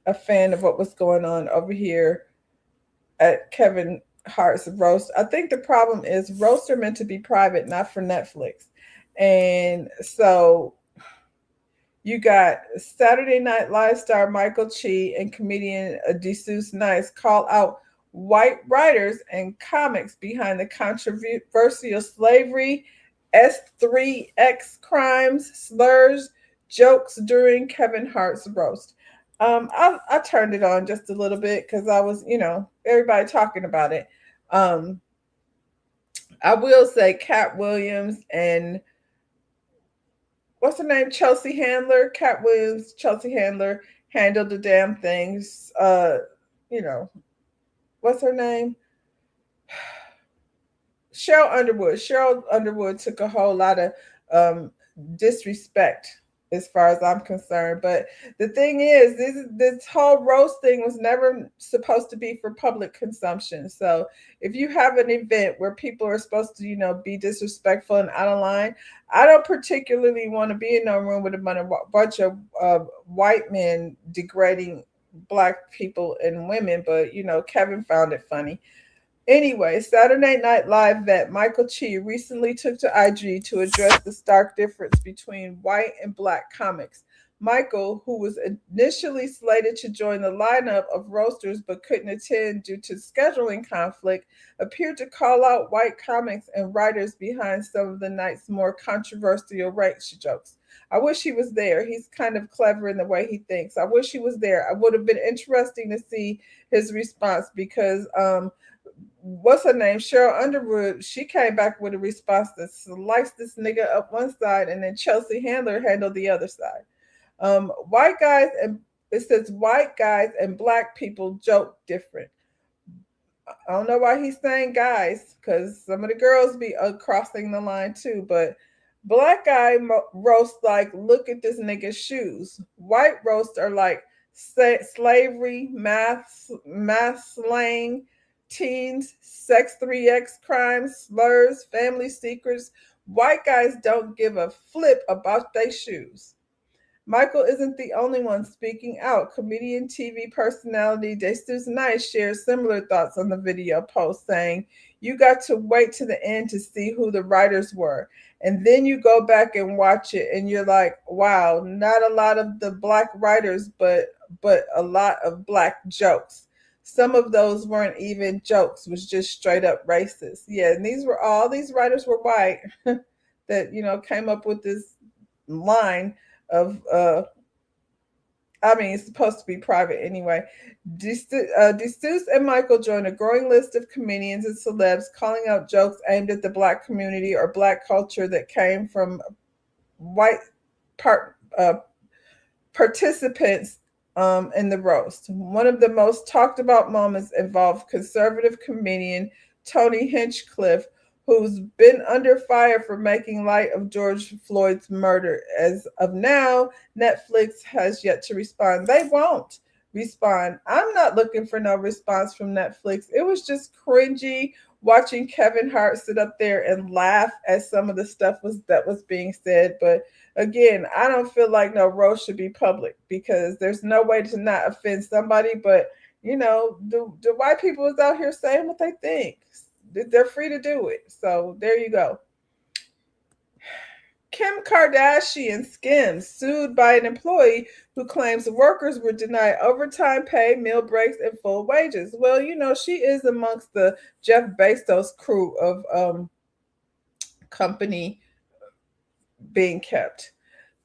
a fan of what was going on over here at Kevin Hart's roast. I think the problem is roasts are meant to be private, not for Netflix. And so you got Saturday Night Live star Michael Che and comedian DeSuze Nice call out white writers and comics behind the controversial slavery, S3X crimes, slurs, jokes during Kevin Hart's roast. I turned it on just a little bit because I was, everybody talking about it. I will say Cat Williams and what's her name? Chelsea Handler. Cat Williams, Chelsea Handler handled the damn things. What's her name? Cheryl Underwood took a whole lot of um, disrespect as far as I'm concerned. But the thing is, this whole roast thing was never supposed to be for public consumption. So if you have an event where people are supposed to, be disrespectful and out of line, I don't particularly want to be in no room with bunch of white men degrading black people and women. But Kevin found it funny. Anyway, Saturday Night Live vet Michael Chi recently took to IG to address the stark difference between white and black comics. Michael, who was initially slated to join the lineup of roasters but couldn't attend due to scheduling conflict, appeared to call out white comics and writers behind some of the night's more controversial race jokes. I wish he was there. He's kind of clever in the way he thinks. I wish he was there. It would have been interesting to see his response because what's her name? Cheryl Underwood, she came back with a response that sliced this nigga up one side and then Chelsea Handler handled the other side. White guys and it says white guys and black people joke different. I don't know why he's saying guys, because some of the girls be crossing the line too, but black guy roast like, look at this nigga's shoes. White roast are like slavery, math slang, teens, sex 3x crimes, slurs, family secrets. White guys don't give a flip about their shoes. Michael isn't the only one speaking out. Comedian TV personality Jesus Nice shares similar thoughts on the video post, saying, "You got to wait to the end to see who the writers were. And then you go back and watch it and you're like, wow, not a lot of the black writers, but a lot of black jokes. Some of those weren't even jokes, was just straight up racist." Yeah, and these writers were white that, came up with this line of it's supposed to be private anyway. Deuce and Michael join a growing list of comedians and celebs calling out jokes aimed at the black community or black culture that came from white participants in the roast. One of the most talked about moments involved conservative comedian Tony Hinchcliffe, who's been under fire for making light of George Floyd's murder. As of now, Netflix has yet to respond. They won't respond. I'm not looking for no response from Netflix. It was just cringy watching Kevin Hart sit up there and laugh at some of the stuff that was being said. But again, I don't feel like no roast should be public because there's no way to not offend somebody. But the white people is out here saying what they think. They're free to do it. So there you go. Kim Kardashian Skims sued by an employee who claims workers were denied overtime pay, meal breaks, and full wages. Well, she is amongst the Jeff Bezos crew of company being kept.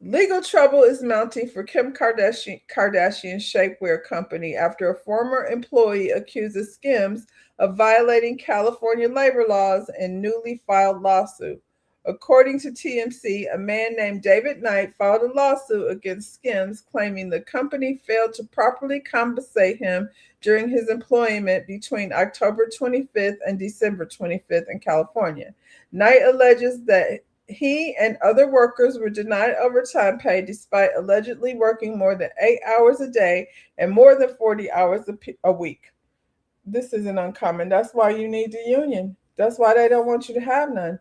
Legal trouble is mounting for Kim Kardashian shapewear company after a former employee accuses Skims of violating California labor laws in newly filed lawsuit. According to TMC, a man named David Knight filed a lawsuit against Skims claiming the company failed to properly compensate him during his employment between October 25th and December 25th in California. Knight alleges that he and other workers were denied overtime pay despite allegedly working more than 8 hours a day and more than 40 hours a week. This isn't uncommon. That's why you need the union. That's why they don't want you to have none.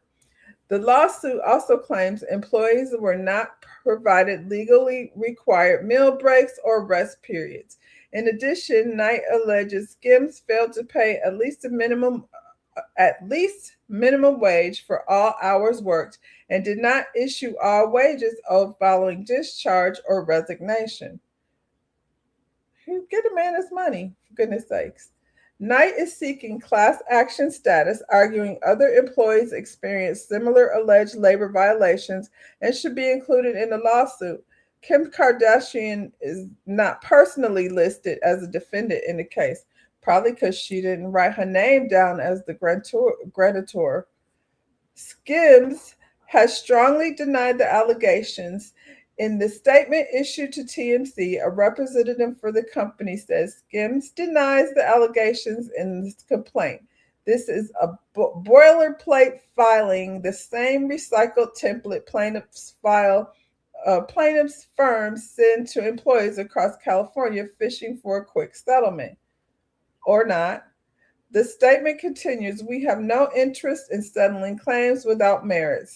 The lawsuit also claims employees were not provided legally required meal breaks or rest periods. In addition, Knight alleges Skims failed to pay at least minimum wage for all hours worked and did not issue all wages owed following discharge or resignation. Get a man his money, for goodness sakes. Knight is seeking class action status, arguing other employees experienced similar alleged labor violations and should be included in the lawsuit. Kim Kardashian is not personally listed as a defendant in the case, probably because she didn't write her name down as the grantor. Skims has strongly denied the allegations. In the statement issued to TMC, a representative for the company says Skims denies the allegations in this complaint. This is a boilerplate filing, the same recycled template plaintiffs' firms send to employees across California fishing for a quick settlement. Or not. The statement continues, we have no interest in settling claims without merit.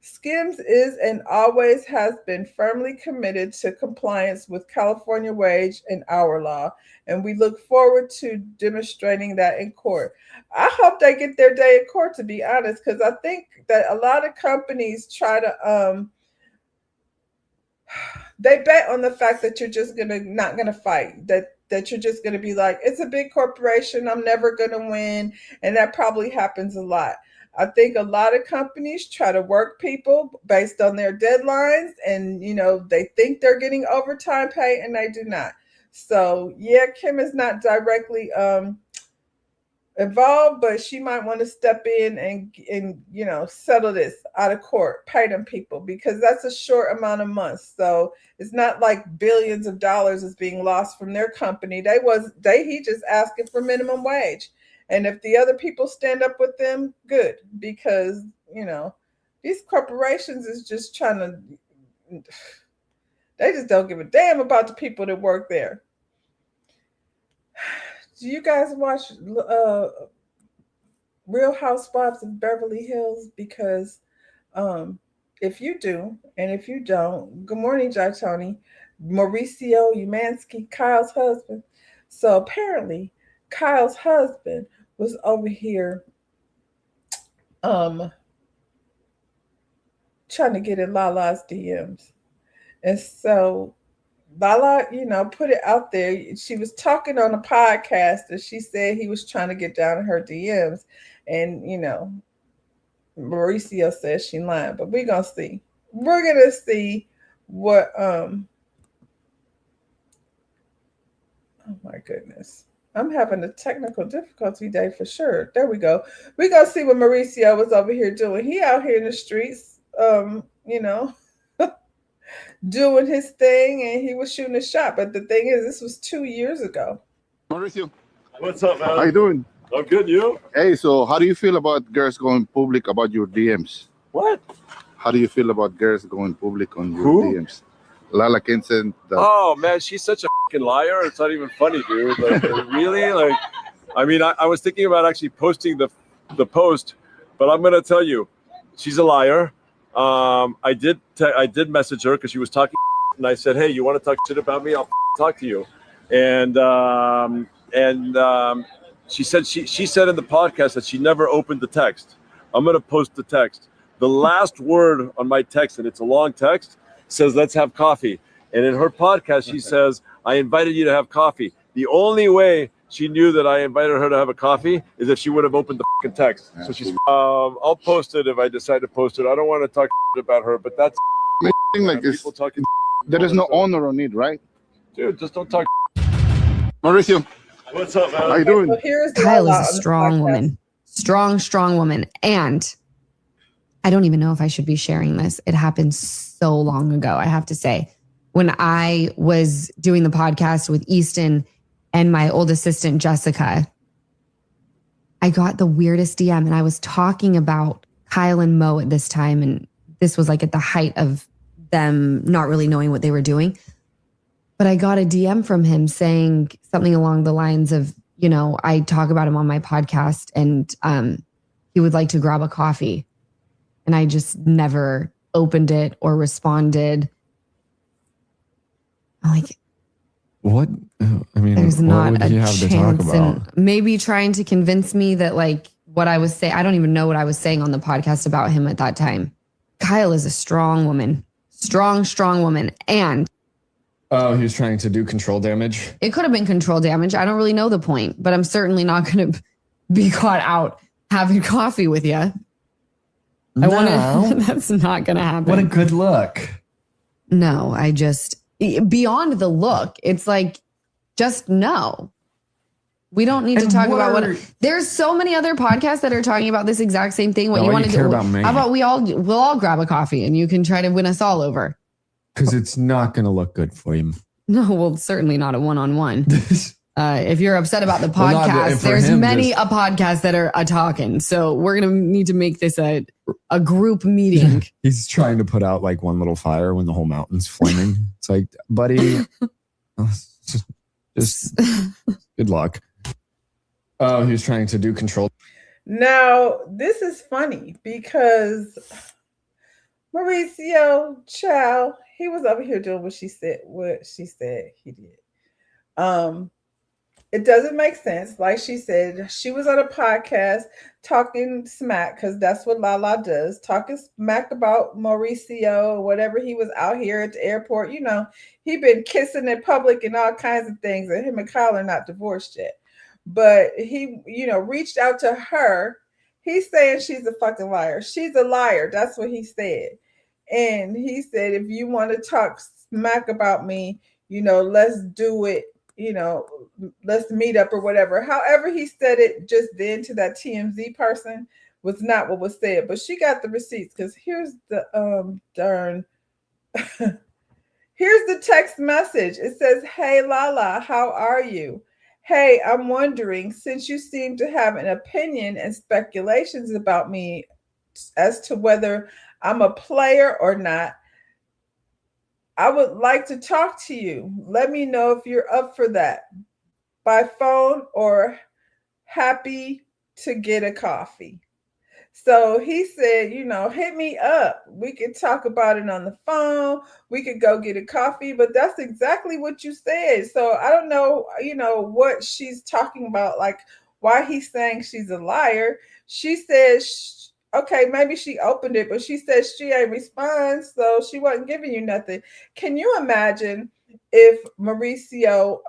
Skims is and always has been firmly committed to compliance with California wage and hour law, and we look forward to demonstrating that in court. I hope they get their day in court, to be honest, because I think that a lot of companies try to they bet on the fact that you're just not gonna fight, that you're just gonna be like, it's a big corporation, I'm never gonna win, and that probably happens a lot. I think a lot of companies try to work people based on their deadlines, and they think they're getting overtime pay, and they do not. So yeah, Kim is not directly involved, but she might want to step in and settle this out of court, pay them people, because that's a short amount of months. So it's not like billions of dollars is being lost from their company. He just asking for minimum wage. And if the other people stand up with them, good, because, these corporations is just they just don't give a damn about the people that work there. Do you guys watch Real Housewives of Beverly Hills? Because if you do, and if you don't, good morning, Jai Tony, Mauricio Umansky, Kyle's husband. So apparently Kyle's husband was over here trying to get in Lala's DMs. And so Lala, put it out there. She was talking on a podcast and she said he was trying to get down in her DMs. And, Mauricio says she lying, but we're going to see. We're going to see what, oh my goodness. I'm having a technical difficulty day for sure. There we go. We're going to see what Mauricio was over here doing. He out here in the streets, doing his thing, and he was shooting a shot. But the thing is, this was 2 years ago. Mauricio. What's up, man? How you doing? I'm good, you? Hey, so how do you feel about girls going public about your DMs? What? How do you feel about girls going public on your DMs? Lala Kenson. Oh, man, she's such a fucking liar. It's not even funny, dude. Like, really? Like, I mean, I was thinking about actually posting the post, but I'm going to tell you, she's a liar. I did message her because she was talking, and I said, hey, you want to talk shit about me? I'll talk to you. And she said she said in the podcast that she never opened the text. I'm going to post the text. The last word on my text, and it's a long text, says, let's have coffee. And in her podcast, she says, I invited you to have coffee. The only way she knew that I invited her to have a coffee is if she would have opened the fucking text. So she's, I'll post it if I decide to post it. I don't want to talk about her, but that's like this. There is no honor on it, right? Dude, just don't talk. Mauricio. What's up, man? How you doing? Kyle is a strong woman. Strong woman. And I don't even know if I should be sharing this. It happened so long ago, I have to say. When I was doing the podcast with Easton and my old assistant, Jessica, I got the weirdest DM, and I was talking about Kyle and Mo at this time. And this was like at the height of them not really knowing what they were doing. But I got a DM from him saying something along the lines of, I talk about him on my podcast, and he would like to grab a coffee. And I just never opened it or responded. I'm like, what? I mean, there's what not would a you have to talk chance. about? And maybe trying to convince me that what I was saying, I don't even know what I was saying on the podcast about him at that time. Kyle is a strong woman, strong woman. And oh, he was trying to do control damage. it could have been control damage. I don't really know the point, but I'm certainly not going to be caught out having coffee with you. That's not going to happen. What a good look. No, beyond the look, it's like, just no. We don't need to talk about there's so many other podcasts that are talking about this exact same thing. What you want to do? About me. How about we'll all grab a coffee and you can try to win us all over? Because it's not going to look good for you. No, well, certainly not a one-on-one. If you're upset about the Well, not podcast, for there's him, many just- a podcast that are talking. So we're gonna need to make this a group meeting. He's trying to put out like one little fire when the whole mountain's flaming. It's like, buddy, just good luck. Oh, he was trying to do control. Now, this is funny because Mauricio Chow, he was over here doing what she said he did. It doesn't make sense. Like she said, she was on a podcast talking smack, because that's what Lala does, talking smack about Mauricio or whatever. He was out here at the airport. You know, he been kissing in public and all kinds of things, and him and Kyle are not divorced yet. But he, reached out to her. He's saying she's a fucking liar. She's a liar. That's what he said. And he said, if you want to talk smack about me, let's do it. Let's meet up or whatever. However he said it just then to that TMZ person was not what was said. But she got the receipts, because here's the here's the text message. It says, "Hey Lala, how are you? Hey, I'm wondering, since you seem to have an opinion and speculations about me as to whether I'm a player or not, I would like to talk to you. Let me know if you're up for that, by phone or happy to get a coffee." So he said, hit me up. We could talk about it on the phone. We could go get a coffee, but that's exactly what you said. So I don't know, what she's talking about, like why he's saying she's a liar. She says, okay, maybe she opened it, but she says she ain't respond, so she wasn't giving you nothing. Can you imagine if Mauricio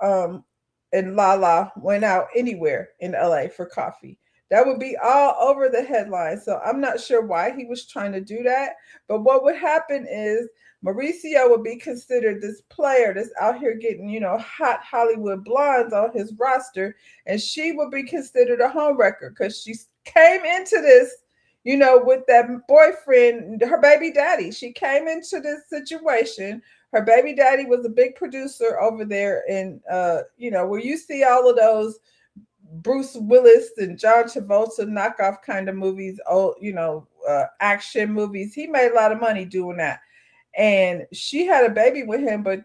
and Lala went out anywhere in LA for coffee? That would be all over the headlines. So I'm not sure why he was trying to do that. But what would happen is Mauricio would be considered this player that's out here getting, hot Hollywood blondes on his roster. And she would be considered a homewrecker, because she came into this, with that boyfriend, her baby daddy. She came into this situation. Her baby daddy was a big producer over there in, where you see all of those Bruce Willis and John Travolta knockoff kind of movies, action movies. He made a lot of money doing that. And she had a baby with him, but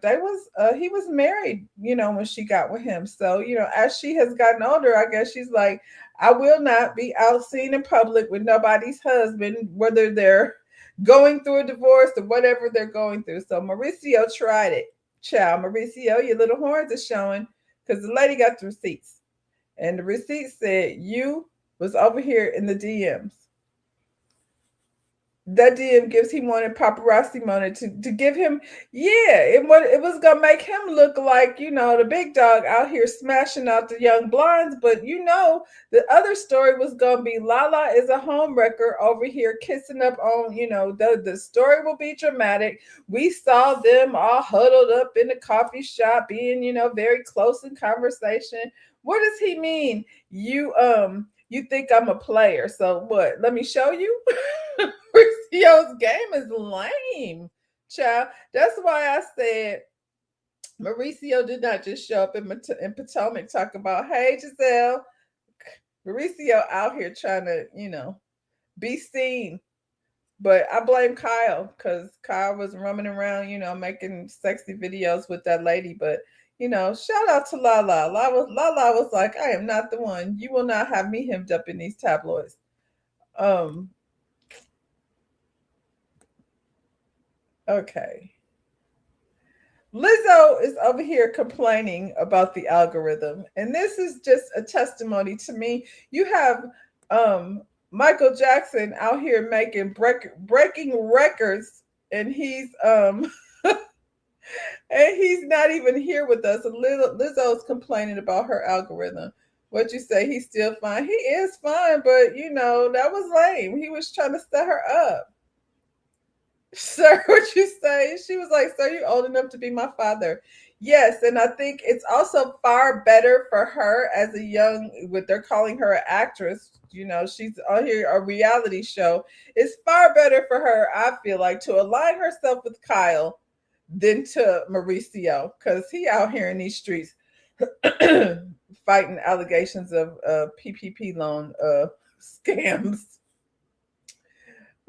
he was married, when she got with him. So, as she has gotten older, I guess she's like, I will not be out seen in public with nobody's husband, whether they're going through a divorce or whatever they're going through. So Mauricio tried it. Ciao, Mauricio, your little horns are showing, because the lady got the receipts. And the receipt said you was over here in the DMs. That DM gives he wanted paparazzi money to give him, it was gonna make him look like, the big dog out here smashing out the young blondes. But the other story was gonna be Lala is a homewrecker over here kissing up on, the story will be dramatic. We saw them all huddled up in the coffee shop, being, very close in conversation. What does he mean? You think I'm a player? So what? Let me show you. Mauricio's game is lame, child. That's why I said Mauricio did not just show up in Potomac talk about, hey, Giselle. Mauricio out here trying to, be seen. But I blame Kyle, because Kyle was roaming around, making sexy videos with that lady. But shout out to Lala. Lala was like, I am not the one. You will not have me hemmed up in these tabloids. Okay. Lizzo is over here complaining about the algorithm. And this is just a testimony to me. You have Michael Jackson out here making breaking records, and he's and he's not even here with us. Lizzo's complaining about her algorithm. What you say? He's still fine. He is fine, but that was lame. He was trying to set her up. Sir, what you say? She was like, sir, you're old enough to be my father. Yes, and I think it's also far better for her as a what they're calling her an actress. She's on here, a reality show. It's far better for her, I feel like, to align herself with Kyle than to Mauricio, because he out here in these streets fighting allegations of PPP loan scams.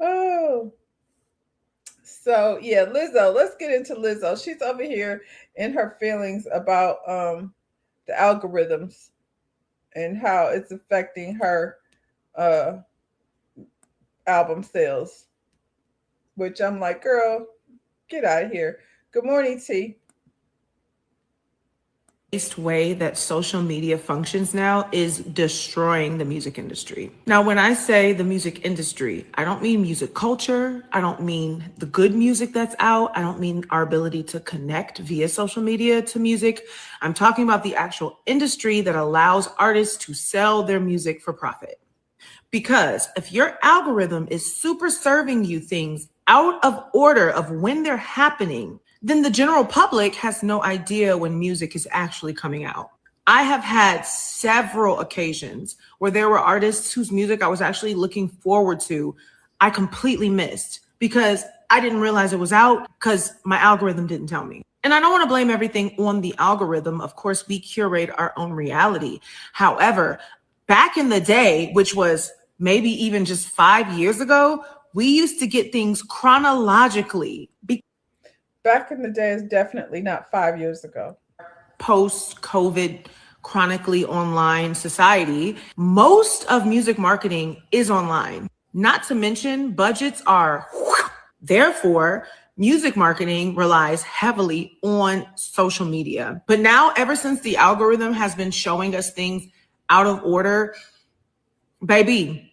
Oh, so yeah, Lizzo. Let's get into Lizzo. She's over here in her feelings about the algorithms and how it's affecting her album sales. Which I'm like, girl, get out of here. Good morning, T. Way that social media functions now is destroying the music industry. Now, when I say the music industry, I don't mean music culture. I don't mean the good music that's out. I don't mean our ability to connect via social media to music. I'm talking about the actual industry that allows artists to sell their music for profit. Because if your algorithm is super serving you things out of order of when they're happening, then the general public has no idea when music is actually coming out. I have had several occasions where there were artists whose music I was actually looking forward to, I completely missed because I didn't realize it was out because my algorithm didn't tell me. And I don't want to blame everything on the algorithm. Of course, we curate our own reality. However, back in the day, which was maybe even just 5 years ago, we used to get things chronologically. Back in the day is definitely not 5 years ago. Post-COVID, chronically online society, most of music marketing is online. Not to mention budgets are, therefore, music marketing relies heavily on social media. But now, ever since the algorithm has been showing us things out of order, baby,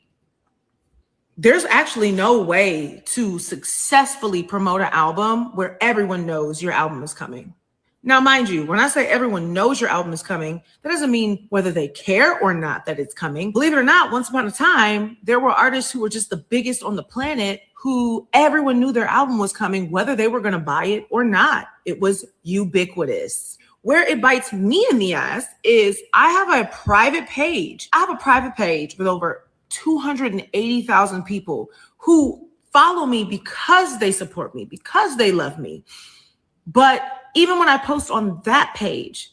there's actually no way to successfully promote an album where everyone knows your album is coming. Now, mind you, when I say everyone knows your album is coming, that doesn't mean whether they care or not that it's coming. Believe it or not, once upon a time, there were artists who were just the biggest on the planet who everyone knew their album was coming, whether they were going to buy it or not. It was ubiquitous. Where it bites me in the ass is I have a private page. I have a private page with over 280,000 people who follow me because they support me, because they love me. But even when I post on that page,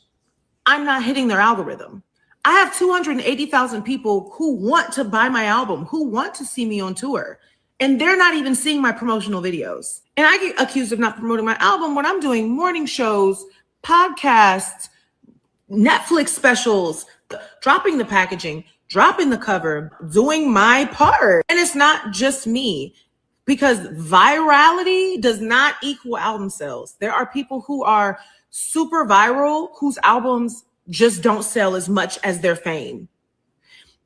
I'm not hitting their algorithm. I have 280,000 people who want to buy my album, who want to see me on tour, and they're not even seeing my promotional videos. And I get accused of not promoting my album when I'm doing morning shows, podcasts, Netflix specials, dropping the packaging, dropping the cover, doing my part. And it's not just me, because virality does not equal album sales. There are people who are super viral whose albums just don't sell as much as their fame.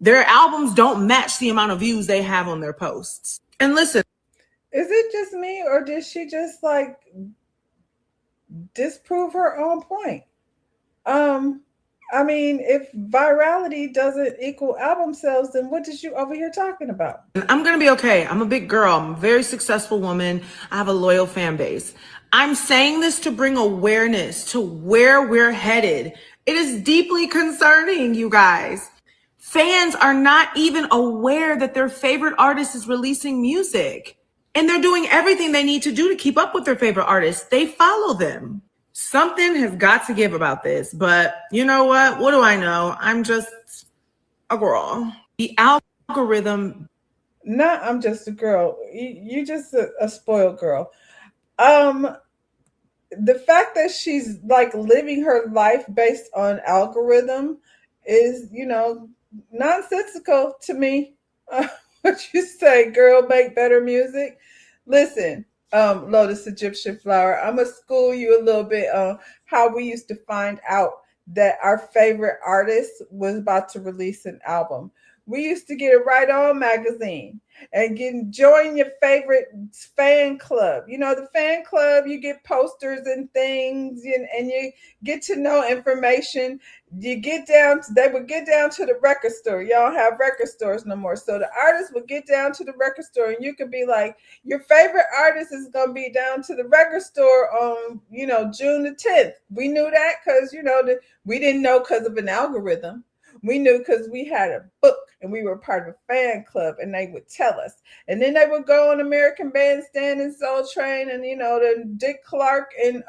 Their albums don't match the amount of views they have on their posts. And listen, is it just me, or did she just like disprove her own point? I mean, if virality doesn't equal album sales, then what is you over here talking about? I'm going to be okay. I'm a big girl. I'm a very successful woman. I have a loyal fan base. I'm saying this to bring awareness to where we're headed. It is deeply concerning, you guys. Fans are not even aware that their favorite artist is releasing music. And they're doing everything they need to do to keep up with their favorite artists. They follow them. Something has got to give about this, but you know what? What do I know? I'm just a girl. The algorithm. No, I'm just a girl. You just a spoiled girl. The fact that she's like living her life based on algorithm is, nonsensical to me. What you say, girl, make better music? Listen. Lotus Egyptian Flower, I'm gonna school you a little bit on how we used to find out that our favorite artist was about to release an album. We used to get a Right On magazine and join your favorite fan club. You know, the fan club, you get posters and things, and you get to know information. They would get down to the record store. Y'all have record stores no more. So the artists would get down to the record store, and you could be like, your favorite artist is going to be down to the record store on, June the 10th. We knew that because, we didn't know because of an algorithm. We knew because we had a book and we were part of a fan club, and they would tell us. And then they would go on American Bandstand and Soul Train and, the Dick Clark and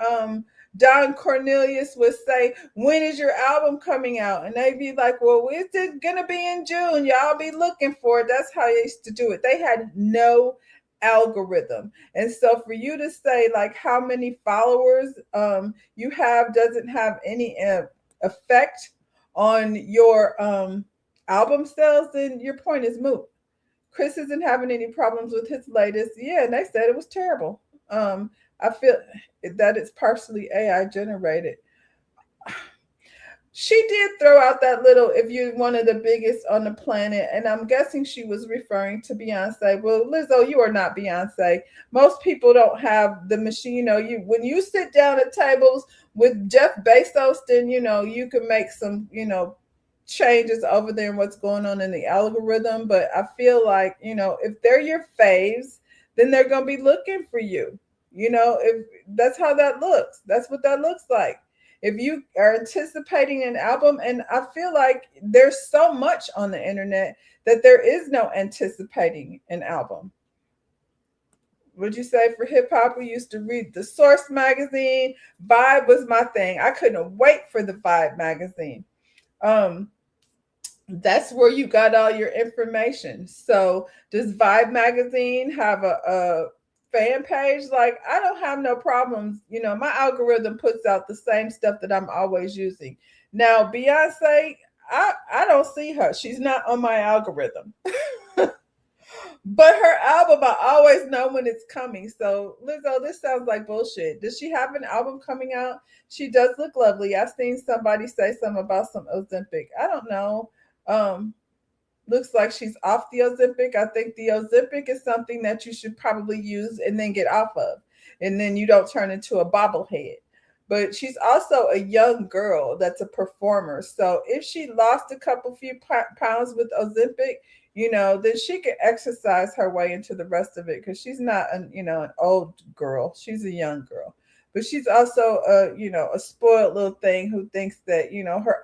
Don Cornelius would say, when is your album coming out? And they'd be like, well, it's gonna be in June. Y'all be looking for it. That's how they used to do it. They had no algorithm. And so for you to say like how many followers you have doesn't have any effect on your album sales, then your point is moot. Chris isn't having any problems with his latest. Yeah, and they said it was terrible. I feel that it's partially AI generated. She did throw out that little, if you're one of the biggest on the planet, and I'm guessing she was referring to Beyonce. Well, Lizzo, you are not Beyonce. Most people don't have the machine. You know, when you sit down at tables with Jeff Bezos, then, you know, you can make some, you know, changes over there and what's going on in the algorithm. But I feel like, you know, if they're your faves, then they're going to be looking for you. You know, if that's how that looks, that's what that looks like. If you are anticipating an album, and I feel like there's so much on the internet that there is no anticipating an album. Would you say for hip hop, we used to read the Source magazine? Vibe was my thing. I couldn't wait for the Vibe magazine. That's where you got all your information. So does Vibe magazine have a fan page? Like, I don't have no problems. You know, my algorithm puts out the same stuff that I'm always using. Now, Beyonce, I don't see her. She's not on my algorithm. But her album, I always know when it's coming. So, Lizzo, this sounds like bullshit. Does she have an album coming out? She does look lovely. I've seen somebody say something about some Ozempic. I don't know. Looks like she's off the Ozempic. I think the Ozempic is something that you should probably use and then get off of. And then you don't turn into a bobblehead. But she's also a young girl that's a performer. So if she lost a few pounds with Ozempic, you know, then she can exercise her way into the rest of it, because she's not an old girl. She's a young girl. But she's also a spoiled little thing who thinks that, you know, her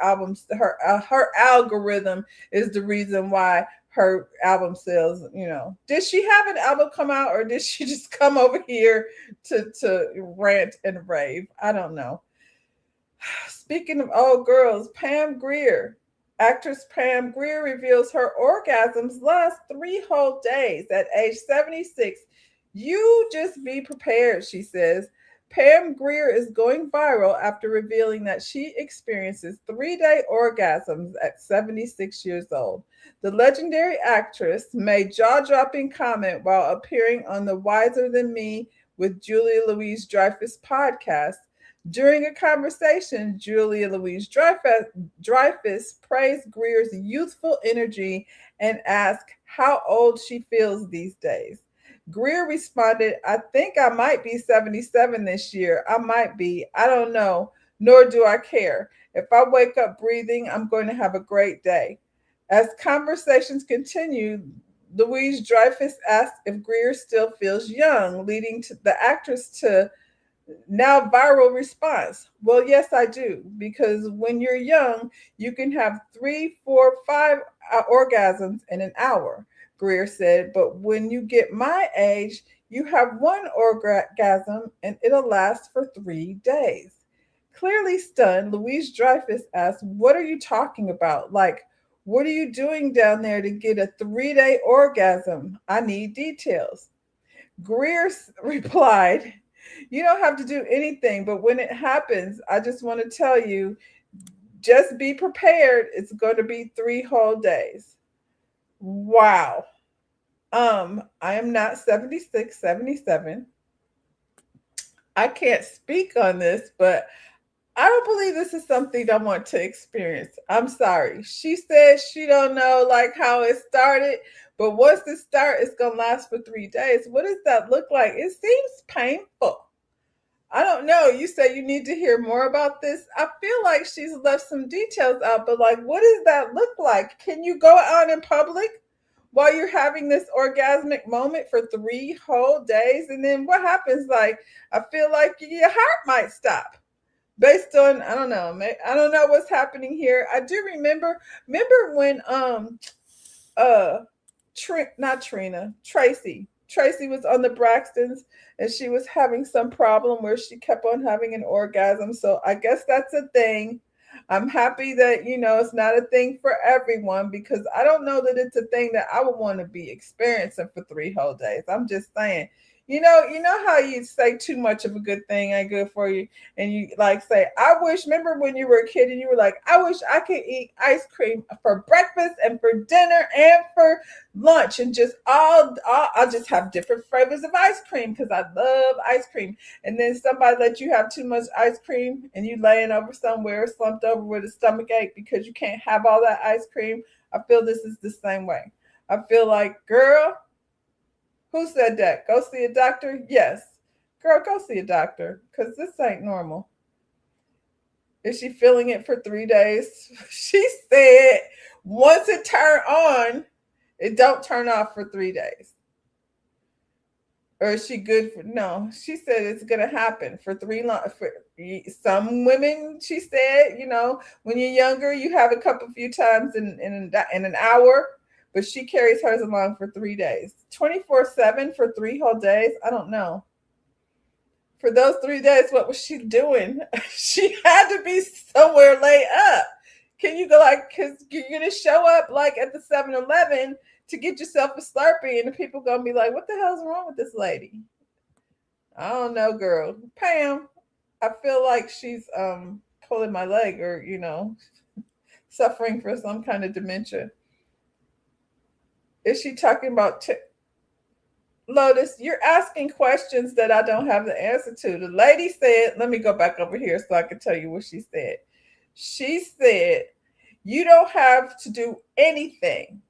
algorithm is the reason why her album sales, you know. Did she have an album come out, or did she just come over here to rant and rave? I don't know. Speaking of old girls, actress Pam Grier reveals her orgasms last 3 whole days at age 76. You just be prepared, she says. Pam Grier is going viral after revealing that she experiences 3-day orgasms at 76 years old. The legendary actress made jaw-dropping comment while appearing on the Wiser Than Me with Julia Louis-Dreyfus podcast. During a conversation, Julia Louis-Dreyfus praised Grier's youthful energy and asked how old she feels these days. Grier responded, I think I might be 77 this year. I might be. I don't know, nor do I care. If I wake up breathing, I'm going to have a great day. As conversations continued, Louis-Dreyfus asked if Grier still feels young, leading to the actress to now viral response. Well, yes, I do. Because when you're young, you can have 3, 4, 5 orgasms in an hour, Grier said. But when you get my age, you have 1 orgasm and it'll last for 3 days. Clearly stunned, Louis-Dreyfus asked, what are you talking about? Like, what are you doing down there to get a 3-day orgasm? I need details. Grier replied, you don't have to do anything, but when it happens, I just want to tell you, just be prepared. It's going to be 3 whole days. Wow. I am not 76, 77. I can't speak on this, but I don't believe this is something I want to experience. I'm sorry. She says she don't know like how it started, but once it starts, it's going to last for 3 days. What does that look like? It seems painful. I don't know. You say you need to hear more about this. I feel like she's left some details out, but like, what does that look like? Can you go out in public while you're having this orgasmic moment for 3 whole days? And then what happens? Like, I feel like your heart might stop based on, I don't know what's happening here. I do remember when, Tracy Tracy was on the Braxtons and she was having some problem where she kept on having an orgasm. So I guess that's a thing. I'm happy that, it's not a thing for everyone, because I don't know that it's a thing that I would want to be experiencing for 3 whole days. I'm just saying, you know how you say too much of a good thing ain't good for you. And you like say, remember when you were a kid and you were like, I wish I could eat ice cream for breakfast and for dinner and for lunch, and just I'll just have different flavors of ice cream because I love ice cream. And then somebody let you have too much ice cream and you laying over somewhere slumped over with a stomach ache because you can't have all that ice cream. I feel this is the same way. I feel like, girl, who said that? Go see a doctor? Yes. Girl, go see a doctor, because this ain't normal. Is she feeling it for 3 days? She said once it turn on, it don't turn off for 3 days. Or is she good for? No, she said it's gonna happen for for some women. She said, when you're younger, you have a few times in an hour, but she carries hers along for 3 days, 24/7 for 3 whole days. I don't know. For those 3 days, what was she doing? She had to be somewhere laid up. Can you go because you're gonna show up like at the 7-Eleven to get yourself a Slurpee, and the people gonna be like, what the hell's wrong with this lady? I don't know, girl. Pam, I feel like she's pulling my leg, or suffering for some kind of dementia. Is she talking about Lotus? You're asking questions that I don't have the answer to. The lady said, let me go back over here so I can tell you what she said. She said, you don't have to do anything.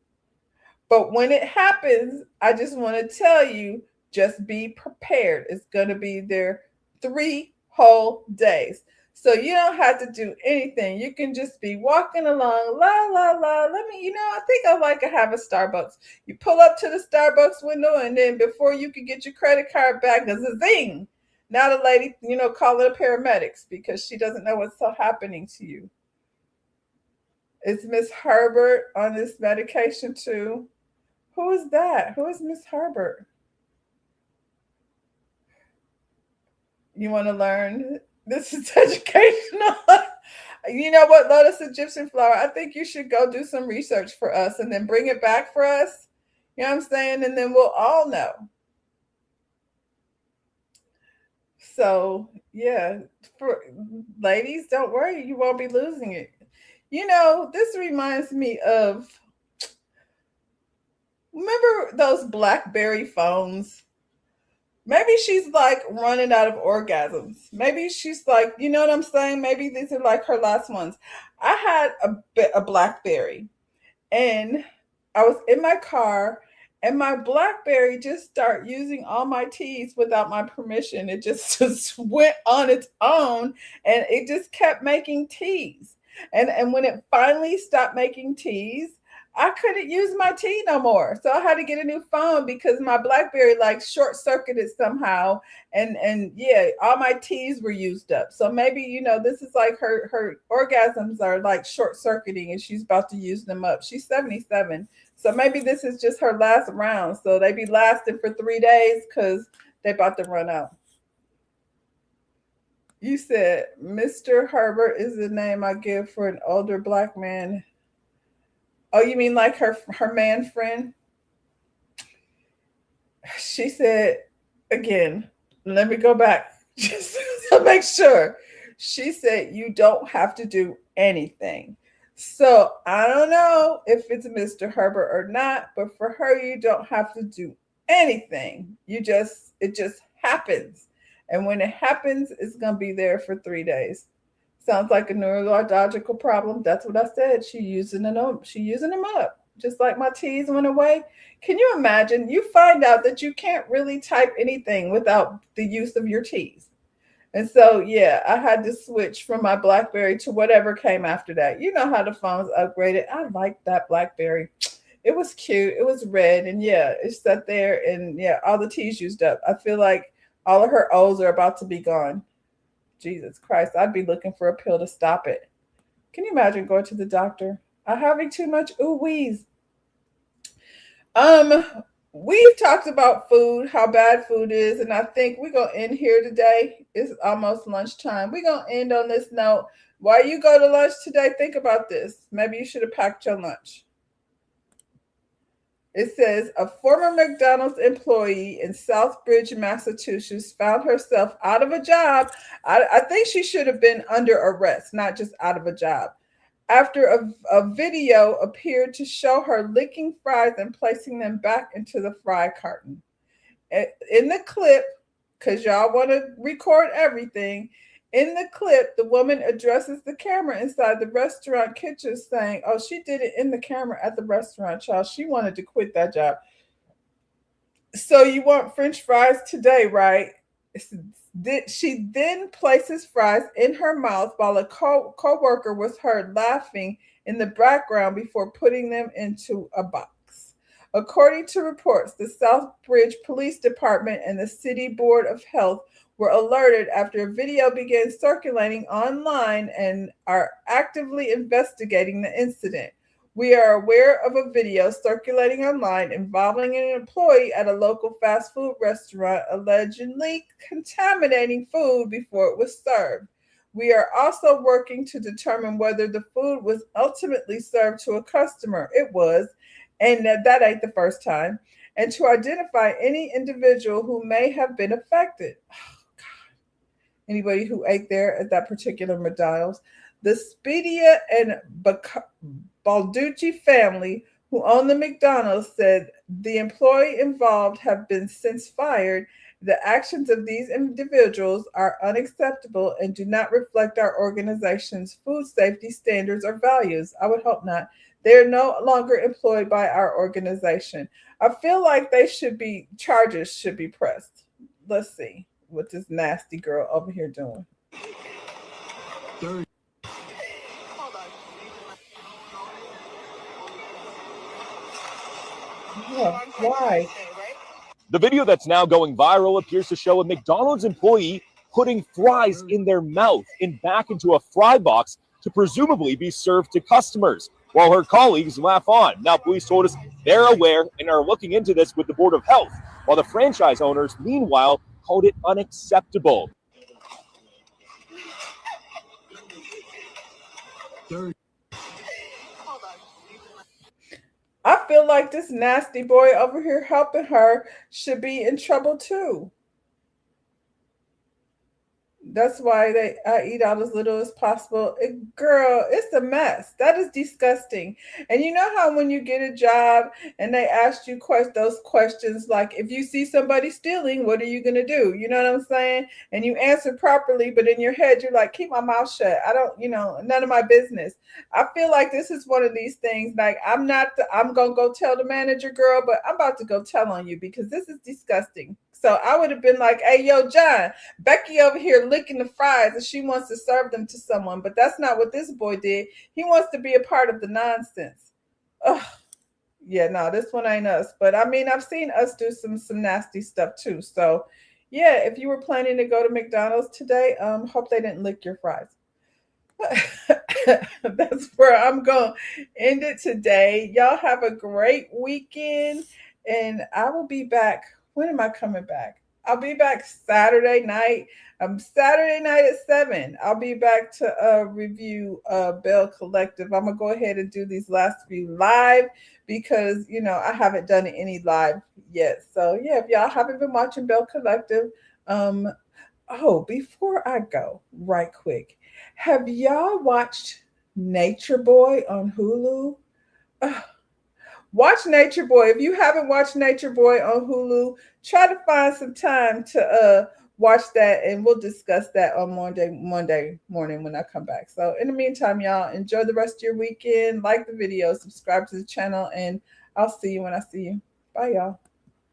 But when it happens, I just want to tell you, just be prepared. It's going to be there 3 whole days. So you don't have to do anything. You can just be walking along, la, la, la. I think I like to have a Starbucks. You pull up to the Starbucks window, and then before you can get your credit card back, there's a zing. Now the lady, calling the paramedics because she doesn't know what's happening to you. Is Miss Herbert on this medication too? Who is that? Who is Miss Herbert? You want to learn? This is educational. You know what, Lotus Egyptian Flower? I think you should go do some research for us and then bring it back for us. You know what I'm saying? And then we'll all know. So, yeah, for ladies, don't worry. You won't be losing it. This reminds me of, remember those BlackBerry phones? Maybe she's like running out of orgasms. Maybe she's like, you know what I'm saying? Maybe these are like her last ones. I had a BlackBerry, and I was in my car, and my BlackBerry just started using all my T's without my permission. It just went on its own, and it just kept making T's. And when it finally stopped making T's, I couldn't use my T no more. So I had to get a new phone because my BlackBerry short circuited somehow. And yeah, all my T's were used up. So maybe, this is like her orgasms are like short circuiting and she's about to use them up. She's 77. So maybe this is just her last round. So they be lasting for 3 days because they about to run out. You said Mr. Herbert is the name I give for an older Black man. Oh, you mean like her man friend? She said, again, let me go back just to make sure. She said, you don't have to do anything. So I don't know if it's Mr. Herbert or not, but for her, you don't have to do anything. It just happens. And when it happens, it's going to be there for 3 days. Sounds like a neurological problem. That's what I said. She's using them up. Just like my T's went away. Can you imagine? You find out that you can't really type anything without the use of your T's. And so, yeah, I had to switch from my BlackBerry to whatever came after that. You know how the phones upgraded. I liked that BlackBerry. It was cute. It was red. And yeah, it sat there and yeah, all the T's used up. I feel like all of her O's are about to be gone. Jesus Christ, I'd be looking for a pill to stop it. Can you imagine going to the doctor? I'm having too much ooh-wees. we've talked about food, how bad food is, and I think we're gonna end here today. It's almost lunchtime. We're gonna end on this note. While you go to lunch today, think about this. Maybe you should have packed your lunch. It says a former McDonald's employee in Southbridge, Massachusetts, found herself out of a job. I think she should have been under arrest, not just out of a job, after a video appeared to show her licking fries and placing them back into the fry carton. In the clip, because y'all want to record everything, in the clip, the woman addresses the camera inside the restaurant kitchen saying, oh, she did it in the camera at the restaurant, child. She wanted to quit that job. So you want French fries today, right? She then places fries in her mouth while a co-worker was heard laughing in the background before putting them into a box. According to reports, the Southbridge Police Department and the City Board of Health were alerted after a video began circulating online and are actively investigating the incident. We are aware of a video circulating online involving an employee at a local fast food restaurant allegedly contaminating food before it was served. We are also working to determine whether the food was ultimately served to a customer. It was, and that ain't the first time, and to identify any individual who may have been affected. Anybody who ate there at that particular McDonald's. The Spedia and Balducci family, who own the McDonald's, said the employee involved have been since fired. The actions of these individuals are unacceptable and do not reflect our organization's food safety standards or values. I would hope not. They are no longer employed by our organization. I feel like charges should be pressed. Let's see what this nasty girl over here doing. Yeah, why? The video that's now going viral appears to show a McDonald's employee putting fries in their mouth and back into a fry box to presumably be served to customers, while her colleagues laugh on. Now, police told us they're aware and are looking into this with the Board of Health, while the franchise owners, meanwhile, called it unacceptable. I feel like this nasty boy over here helping her should be in trouble too. That's why I eat out as little as possible. Girl, it's a mess. That is disgusting. And you know how when you get a job and they ask you those questions like, if you see somebody stealing, what are you going to do? You know what I'm saying? And you answer properly, but in your head, you're like, keep my mouth shut. I don't, none of my business. I feel like this is one of these things. Like, I'm going to go tell the manager, girl, but I'm about to go tell on you because this is disgusting. So I would have been like, hey, yo, John, Becky over here licking the fries and she wants to serve them to someone. But that's not what this boy did. He wants to be a part of the nonsense. Ugh. Yeah, no, this one ain't us. But I mean, I've seen us do some nasty stuff too. So yeah, if you were planning to go to McDonald's today, hope they didn't lick your fries. That's where I'm going to end it today. Y'all have a great weekend and I will be back. When am I coming back? I'll be back Saturday night. Saturday night at 7. I'll be back to review Bell Collective. I'm going to go ahead and do these last few live because, I haven't done any live yet. So, yeah, if y'all haven't been watching Bell Collective, before I go, right quick, have y'all watched Nature Boy on Hulu? Watch Nature Boy. If you haven't watched Nature Boy on Hulu, try to find some time to watch that, and we'll discuss that on Monday morning when I come back. So in the meantime, y'all, enjoy the rest of your weekend. Like the video, subscribe to the channel, and I'll see you when I see you. Bye, y'all.